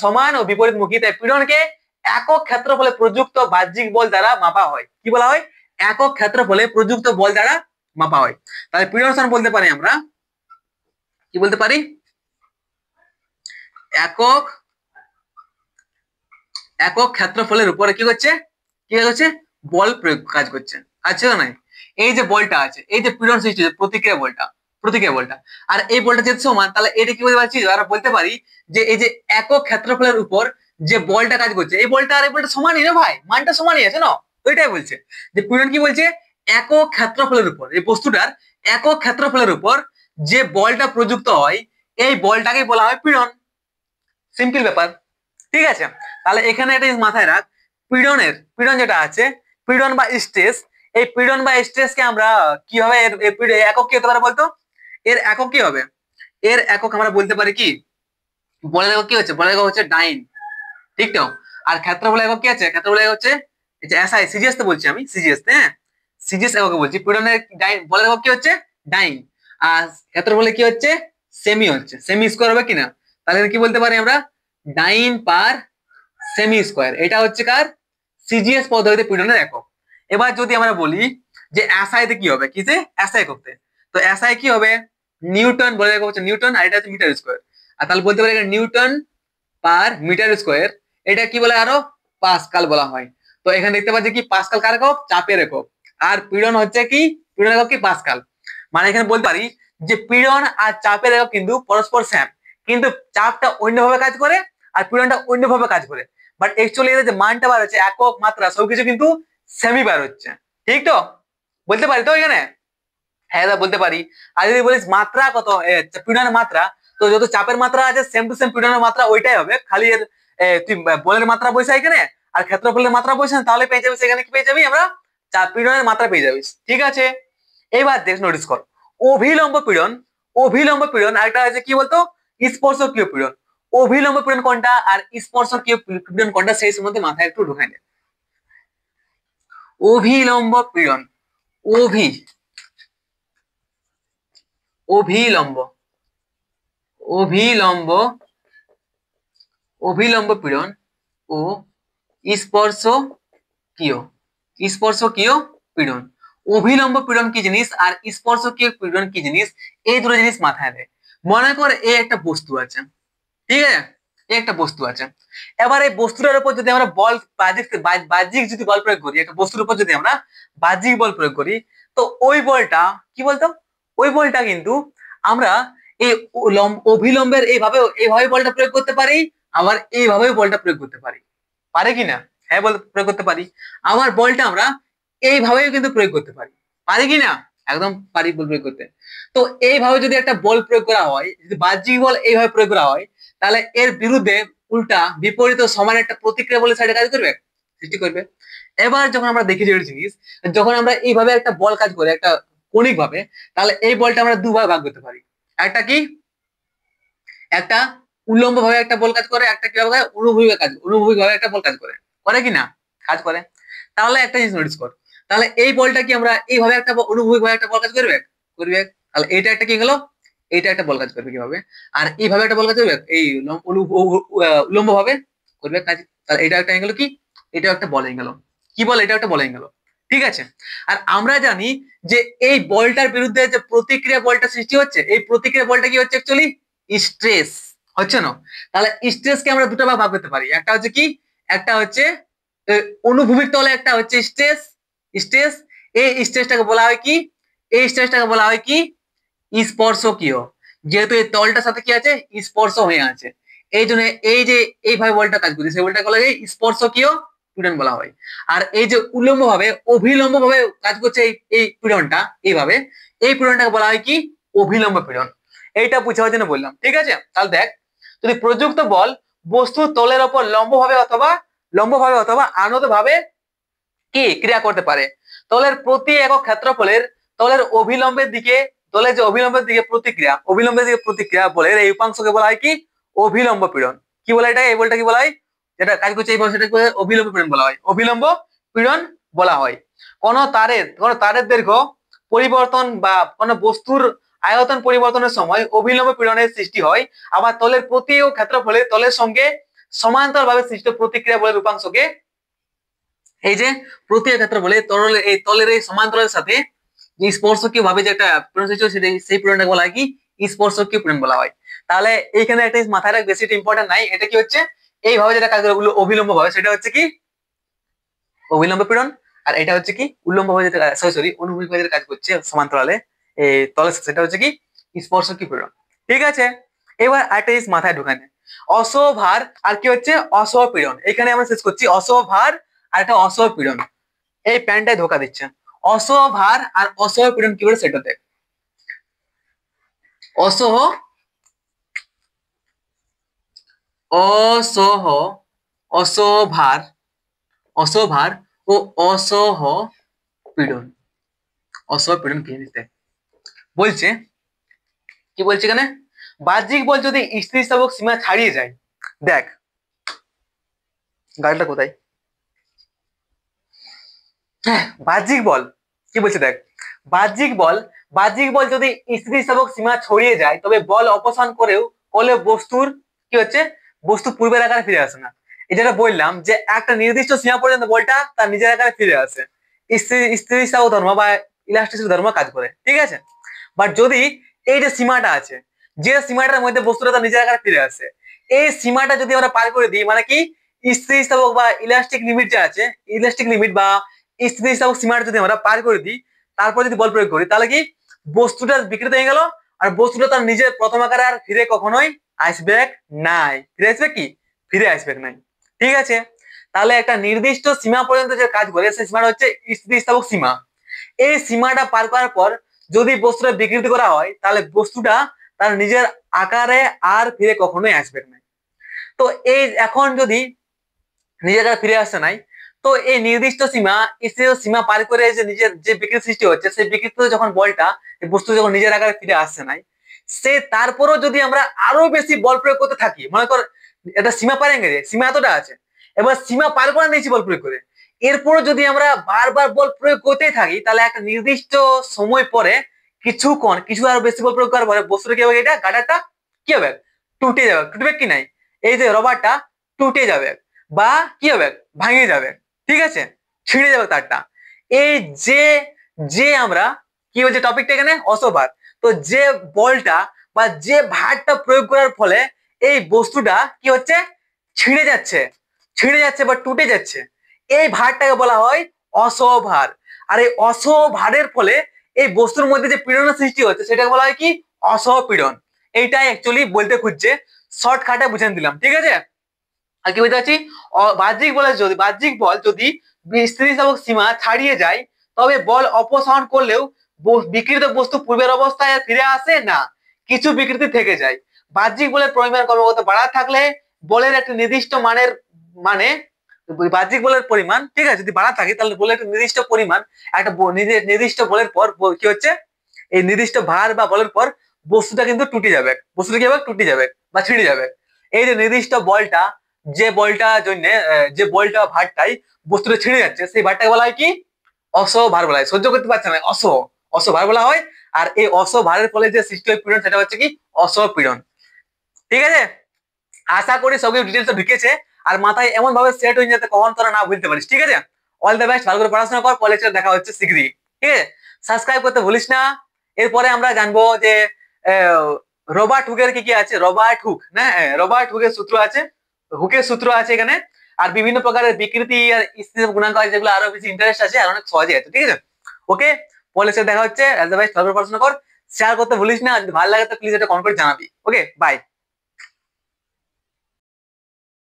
[SPEAKER 1] সমান ও বিপরীতমুখী, তাই পীড়নকে একক ক্ষেত্রফলে প্রযুক্ত বাহ্যিক বল দ্বারা মাপা হয়। কি বলা হয়, একক ক্ষেত্রফলে প্রযুক্ত বল দ্বারা মাপা হয়। তাহলে পীড়ন সমান বলতে পারি আমরা, কি বলতে পারি, একক একক ক্ষেত্রফলের উপরে কি হচ্ছে বল প্রয়োগ কাজ করছে, আছে না নাই। এই যে বলটা আছে, এই যে পীড়ন সৃষ্টি হচ্ছে প্রতিক্রিয়া বলটা, আর এই বলটা যেহেতু সমান, তাহলে এটা কি বলতে পারছি, আমরা বলতে পারি যে এই যে একক ক্ষেত্রফলের উপর যে বলটা কাজ করছে, এই বলটা আর এই বলটা সমানই না ভাই, মানটা সমানই আছে না, ওইটাই বলছে যে পীড়ন কি বলছে, একক ক্ষেত্রফলের উপর, এই বস্তুটার একক ক্ষেত্রফলের উপর যে বলটা প্রযুক্ত হয়, এই বলটাকে বলা হয় পীড়ন, সিম্পল ব্যাপার, ঠিক আছে। তাহলে এখানে একটা মাথায় রাখ, পীড়ন যেটা আছে, পীড়ন বা স্ট্রেস, এই পীড়ন বা স্ট্রেসকে আমরা কিভাবে একক কি হতে পারে বলতো, এর একক কি হবে, এর একক আমরা বলতে পারি কি, বলের একক কি হচ্ছে, বলের একক হচ্ছে ডাইন, ঠিক তো। আর ক্ষেত্রফলের একক কি আছে, ক্ষেত্রফলের একক হচ্ছে এসআই সিজিএস তো বলছি আমি, সিজিএস, হ্যাঁ সিজিএস একক বলছি। পীড়নের ডাইন বলের একক কি হচ্ছে ডাইন, আর ক্ষেত্রফলে কি হচ্ছে সেমি, সেমি স্কোয়ার হবে কিনা, তাহলে কি বলতে পারি আমরা, ডাইন পার সেমি স্কোয়ার, এটা হচ্ছে কার, সিজিএস পদ্ধতিতে পীড়নের একক। এবার যদি আমরা বলি যে এসআই তে কি হবে, কি যে এসআই করতে, তো এসআই কি হবে, নিউটন বলে একক হচ্ছে নিউটন, আর এটা হচ্ছে মিটার স্কোয়ার, আর তাহলে বলতে পারি নিউটন পার মিটার স্কোয়ার, এটা কি বলে আরো পাস্কাল বলা হয়। তো এখানে দেখতে পাচ্ছি কি পাস্কাল কার একক, চাপের একক, আর পীড়ন হচ্ছে কি, পীড়ন একক কি পাস্কাল, মানে এখানে বলতে পারি যে পীড়ন আর চাপের একক কিন্তু পরস্পর সেম, কিন্তু চাপটা অন্যভাবে কাজ করে আর পীড়নটা অন্যভাবে কাজ করে, বাট অ্যাকচুয়ালি এর যে মানটা বার হচ্ছে, একক মাত্রা সবকিছু কিন্তু সেমি বার হচ্ছে, ঠিক তো, বলতে পারি তো এখানে, হ্যাঁ বলতে পারি। আর যদি বলিস মাত্রা কত, পীড়নের মাত্রা, তো যত চাপের মাত্রা আছে সেম টু সেম পীড়নের মাত্রা ওইটাই হবে, খালি এর তুই বলের মাত্রা বসে এখানে আর ক্ষেত্রফলের মাত্রা বসে, তাহলে পেয়ে যাবি সেখানে কি পেয়ে যাবি আমরা, চাপ পীড়নের মাত্রা পেয়ে যাবি, ঠিক আছে। এবার দেখ নোটিস কর, অভিলম্ব পীড়ন, আরেকটা আছে কি বলতো, স্পর্শকীয় পীড়ন। অভিলম্ব পীড়ন কোনটা আর স্পর্শকীয় পীড়ন কোনটা, সেই সম্বন্ধে মাথায় একটু ঢুকাই দে। অভিলম্ব পীড়ন, অভিলম্ব অভিলম্ব অভিলম্ব পীড়ন ও স্পর্শকীয় পীড়ন। অভিলম্ব পীড়ন কি জিনিস আর স্পর্শকীয় পীড়ন কি জিনিস, এই দুটো জিনিস মাথায় দেয়। মনে কর এই একটা বস্তু আছে, ঠিক আছে, এই একটা বস্তু আছে, এবার এই বস্তুটার উপর যদি আমরা বল বাহ্যিক যদি বল প্রয়োগ করি, একটা বস্তুর উপর যদি আমরা বাহ্যিক বল প্রয়োগ করি, তো ওই বলটা কি বলতো, ওই বলটা কিন্তু আমরা এই অভিলম্বের এইভাবে বলটা প্রয়োগ করতে পারি, আবার এইভাবে বলটা প্রয়োগ করতে পারি, পারে কিনা, হ্যাঁ বল প্রয়োগ করতে পারি। আবার বলটা আমরা এইভাবেও কিন্তু প্রয়োগ করতে পারি, পারি কিনা, একদম পারি বল প্রয়োগ করতে। তো এইভাবে যদি একটা বল প্রয়োগ করা হয়, যদি বাহ্যিক বল এইভাবে প্রয়োগ করা হয়, তাহলে এর বিরুদ্ধে উল্টা বিপরীত সমান একটা প্রতিক্রিয়া বলে সাইডে কাজ করবে, সৃষ্টি করবে। এবার যখন আমরা দেখি যে একটা জিনিস, যখন আমরা এইভাবে একটা বল কাজ করে একটা কৌণিক ভাবে, তাহলে এই বলটা আমরা দুভাবে ভাগ করতে পারি। একটা কি, একটা উল্লম্ব ভাবে একটা বল কাজ করে, একটা কি ভাবে অনুভূমিক কাজ, অনুভূমিক ভাবে একটা বল কাজ করে, করে কি না, কাজ করে। তাহলে একটা জিনিস নোটিস কর, তাহলে এই বলটা কি আমরা এইভাবে একটা অনুভূমিক ভাবে একটা বল কাজ করবে, করবে। তাহলে এটা একটা কি গেল, এটা একটা বল কাজ করবে কিভাবে, আর এইভাবে একটা বল কাজ করবে এই উল্লম্ব ভাবে করবে কাজ। তাহলে এটা একটা গেল কি, এটা একটা বল হয়ে গেল, কি বল, এটা একটা বল হয়ে গেল। ঠিক আছে। আর আমরা জানি যে এই বলটার বিরুদ্ধে যে প্রতিক্রিয়া বলটা সৃষ্টি হচ্ছে, এই প্রতিক্রিয়া বলটা কি হচ্ছে অ্যাকচুয়ালি স্ট্রেস, হচ্ছে না। তাহলে স্ট্রেসকে আমরা দুটো ভাগ করতে পারি, একটা হচ্ছে কি, একটা হচ্ছে অনুভূমিক তলে একটা হচ্ছে স্ট্রেস, স্ট্রেস, এই স্ট্রেসটাকে বলা হয় কি, এই স্ট্রেসটাকে বলা হয় কি স্পর্শকীয়, যেহেতু এই তলটার সাথে কি আছে, স্পর্শ হয়ে আছে, এই জন্য এই যে এইভাবে বলটা কাজ করছে, সেই বলটাকে বলা হয় স্পর্শকীয় পীড়ন বলা হয়। আর এই যে উল্লম্ব ভাবে অভিলম্ব ভাবে কাজ করছে এই পীড়নটা এইভাবে, এই পীড়নটাকে বলা হয় কি অভিলম্ব পীড়ন। এইটা বুঝার জন্য বললাম। ঠিক আছে। তাহলে দেখ, যদি প্রযুক্ত বল বস্তুর তলের ওপর লম্বভাবে অথবা আনত ভাবে কি ক্রিয়া করতে পারে, তলের প্রতি একক ক্ষেত্রফলের তলের অভিলম্বের দিকে, তলের যে অভিলম্বের দিকে প্রতিক্রিয়া, অভিলম্বের দিকে প্রতিক্রিয়া বলের এই উপাংশকে বলা হয় কি অভিলম্ব পীড়ন। কি বলে এটা, এই বলটা কি বলা হয়, যেটা কাজ করছে এই সেটা অভিলম্ব পীড়ন বলা হয়, অভিলম্ব পীড়ন বলা হয়। কোন তারের দৈর্ঘ্য পরিবর্তন বা কোন বস্তুর আয়তন পরিবর্তনের সময় অভিলম্ব পীড়নের সৃষ্টি হয়। আবার তলের প্রতি ও ক্ষেত্রফলে তলের সঙ্গে সমান্তর ভাবে সৃষ্ট প্রতিক্রিয়া বলের উপাংশকে, এই যে প্রতি ক্ষেত্র বলে তরলের এই তলের এই সমান্তরালের সাথে যে স্পর্শকীয় ভাবে যে একটা পীড়ন সৃষ্টি হয়, সেই পীড়নটাকে বলা হয় কি স্পর্শকীয় পীড়ন বলা হয়। তাহলে এইখানে একটা মাথায় রাখ, বেশি ইম্পর্টেন্ট নাই, এটা কি হচ্ছে এইভাবে যেটা কাজ করে অভিলম্ব ভাবে, সেটা হচ্ছে কি অভিলম্ব পীড়ন। আর এটা হচ্ছে কি উল্লম্ব ভাবে যেটা সরি অনুভূমিক ভাবে যেটা কাজ করছে সমান্তরালে এই তলে, সেটা হচ্ছে কি স্পর্শকীয় পীড়ন। ঠিক আছে। এবার একটা জিনিস মাথায় ঢুকানে, অসভার আর কি হচ্ছে অসপীড়ন, এখানে আমরা শেষ করছি অসভার আর একটা অসপীড়ন, এই প্যান্টটায় ধোকা দিচ্ছে। অসভার আর অসপীড়ন কি বলে সেটা দেখ, অসহ অসহ অসভার, অসভার ও অসহ পীড়ন, অসপীড়ন কি জিনিস দেখ বলছে, কি বলছে এখানে, বাহ্যিক বল যদি স্থিতিস্থাপক সীমা ছাড়িয়ে যায়, দেখ গাড়িটা কোথায়, হ্যাঁ বাহ্যিক বল কি বলছে দেখ, বাহ্যিক বল যদি স্থিতিস্থাপক সীমা ছড়িয়ে যায়, তবে বল অপসারণ করলে বস্তুর কি হচ্ছে, বস্তু পূর্বের আকারে ফিরে আসে না। এই যেটা বললাম যে একটা নির্দিষ্ট সীমা পর্যন্ত বলটা তার নিজের আকারে ফিরে আসে, স্থিতিস্থাপক ধর্ম বা ইলাস্টিসিটি ধর্ম কাজ করে। ঠিক আছে। বাট যদি এই যে সীমাটা আছে, যে সীমাটার মধ্যে বস্তুটা তার নিজের আকারে ফিরে আসে, এই সীমাটা যদি আমরা পার করে দিই, মানে কি স্থিতিস্থাপক বা ইলাস্টিক লিমিট যে আছে, ইলাস্টিক লিমিট বা স্থিতিস্থাপক সীমাটা যদি আমরা পার করে দিই, তারপর যদি বল প্রয়োগ করি, তাহলে কি বস্তুটা বিকৃত হয়ে গেল, আর বস্তুটা তার নিজের প্রথম আকারে আর ফিরে কখনোই আসবে নাই, ফিরে আসবে কি, ফিরে আসবে নাই। ঠিক আছে। তাহলে একটা নির্দিষ্ট সীমা পর্যন্ত যে কাজ করে, সেই সীমাটা হচ্ছে স্থিতিস্থাপক সীমা। এই সীমাটা পার করার পর যদি বস্তুটা বিকৃতি করা হয়, তাহলে বস্তুটা তার নিজের আকারে আর ফিরে কখনোই আসবে না। তো এই এখন যদি নিজের আকারে ফিরে আসছে নাই, তো এই নির্দিষ্ট সীমা পার করে যে নিজের যে বিকৃতি সৃষ্টি হচ্ছে, সেই বিকৃত যখন বলটা বস্তু যখন নিজের আকারে ফিরে আসছে নাই, সে তারপরও যদি আমরা আরো বেশি বল প্রয়োগ করতে থাকি, মনে কর এটা সীমা পারে গেছে, সীমা এতটা আছে, এবার সীমা পার করে নিয়েছি বল প্রয়োগ করে, এরপরও যদি আমরা বারবার বল প্রয়োগ করতেই থাকি, তাহলে একটা নির্দিষ্ট সময় পরে কিছু আরো বেশি বল প্রয়োগ করার পরে বস্তুটা কি হবে, এটা গাডারটা কি হবে, টুটে যাবে, টুটবে কি নাই, এই যে রবারটা টুটে যাবে বা কি হবে, ভাঙে যাবে। ঠিক আছে, ছিঁড়ে যাবে তারটা। এই যে যে আমরা কি বলছে টপিকটা এখানে অসভার, তো যে বলটা বা যে ভারটা প্রয়োগ করার ফলে এই বস্তুটা কি হচ্ছে, ছিঁড়ে যাচ্ছে বা টুটে যাচ্ছে, এই ভারটাকে বলা হয় অসভার। আর এই অসভারের ফলে এই বস্তুর মধ্যে যে পীড়নের সৃষ্টি হচ্ছে, সেটাকে বলা হয় কি অসপীড়ন। এইটাই অ্যাকচুয়ালি বলতে খুঁজছে, শর্টকাটে বুঝে দিলাম। ঠিক আছে। আর কি বলতে চাচ্ছি, বাহ্যিক বল যদি স্থিতিস্থাপক সীমা ছাড়িয়ে যায়, তবে বল অপসারণ করলেও বিকৃত বস্তু পূর্বের অবস্থায় আর ফিরে আসে না, কিছু বিকৃতি থেকে যায়। বাহ্যিক বলের পরিমাণ ক্রমাগত বাড়া থাকলে বলের একটা নির্দিষ্ট মানের মানে বাহ্যিক বলের পরিমাণ, ঠিক আছে, যদি বাড়া থাকে তাহলে বলের একটা নির্দিষ্ট পরিমাণ, একটা নির্দিষ্ট বলের পর কি হচ্ছে, এই নির্দিষ্ট ভার বা বলের পর বস্তুটা কিন্তু টুটে যাবে, বস্তুটা কি হবে, টুটে যাবে বা ছিঁড়ে যাবে। এই যে নির্দিষ্ট বলটা, যে বলটার জন্য যে বলটা ভারটাই বস্তুটা ছিঁড়ে যাচ্ছে, সেই ভারটাকে বলা হয় কি, অসভার বলা হয়। সহ্য করতে পারছে না, অসভার বলা হয়। আর এই অসভারের ফলে যে সৃষ্টি হয় পীড়ন, সেটা হচ্ছে কি, অসপীড়ন। ঠিক আছে, আশা করি সবই ডিটেলস ঢুকেছে আর মাথায় এমন ভাবে সেট হয়ে যাতে কখন তোরা না বুঝতে পারিস। ঠিক আছে, অল দ্য বেস্ট, ভালো করে পড়াশোনা কর, কলেজে দেখা হচ্ছে শীঘ্রই। ঠিক আছে, সাবস্ক্রাইব করতে ভুলিস না। এরপরে আমরা জানবো যে রবার্ট হুকের কি কি আছে, রবার্ট হুক না, রবার্ট হুকের সূত্র আছে, হুকের সূত্র আছে এখানে, আর বিভিন্ন প্রকারের বিকৃতি আর স্থিতিশীল গুণাঙ্ক আছে, যেগুলো আরো বেশি ইন্টারেস্ট আছে আর অনেক সহজে আছে। ঠিক আছে, ওকে, কলেজে দেখা হচ্ছে। অল দ্য বেস্ট, ভালো করে পড়াশোনা কর, শেয়ার করতে ভুলিস না। যদি ভালো লাগে তো প্লিজ এটা কমেন্ট করে জানাবি। ওকে, বাই।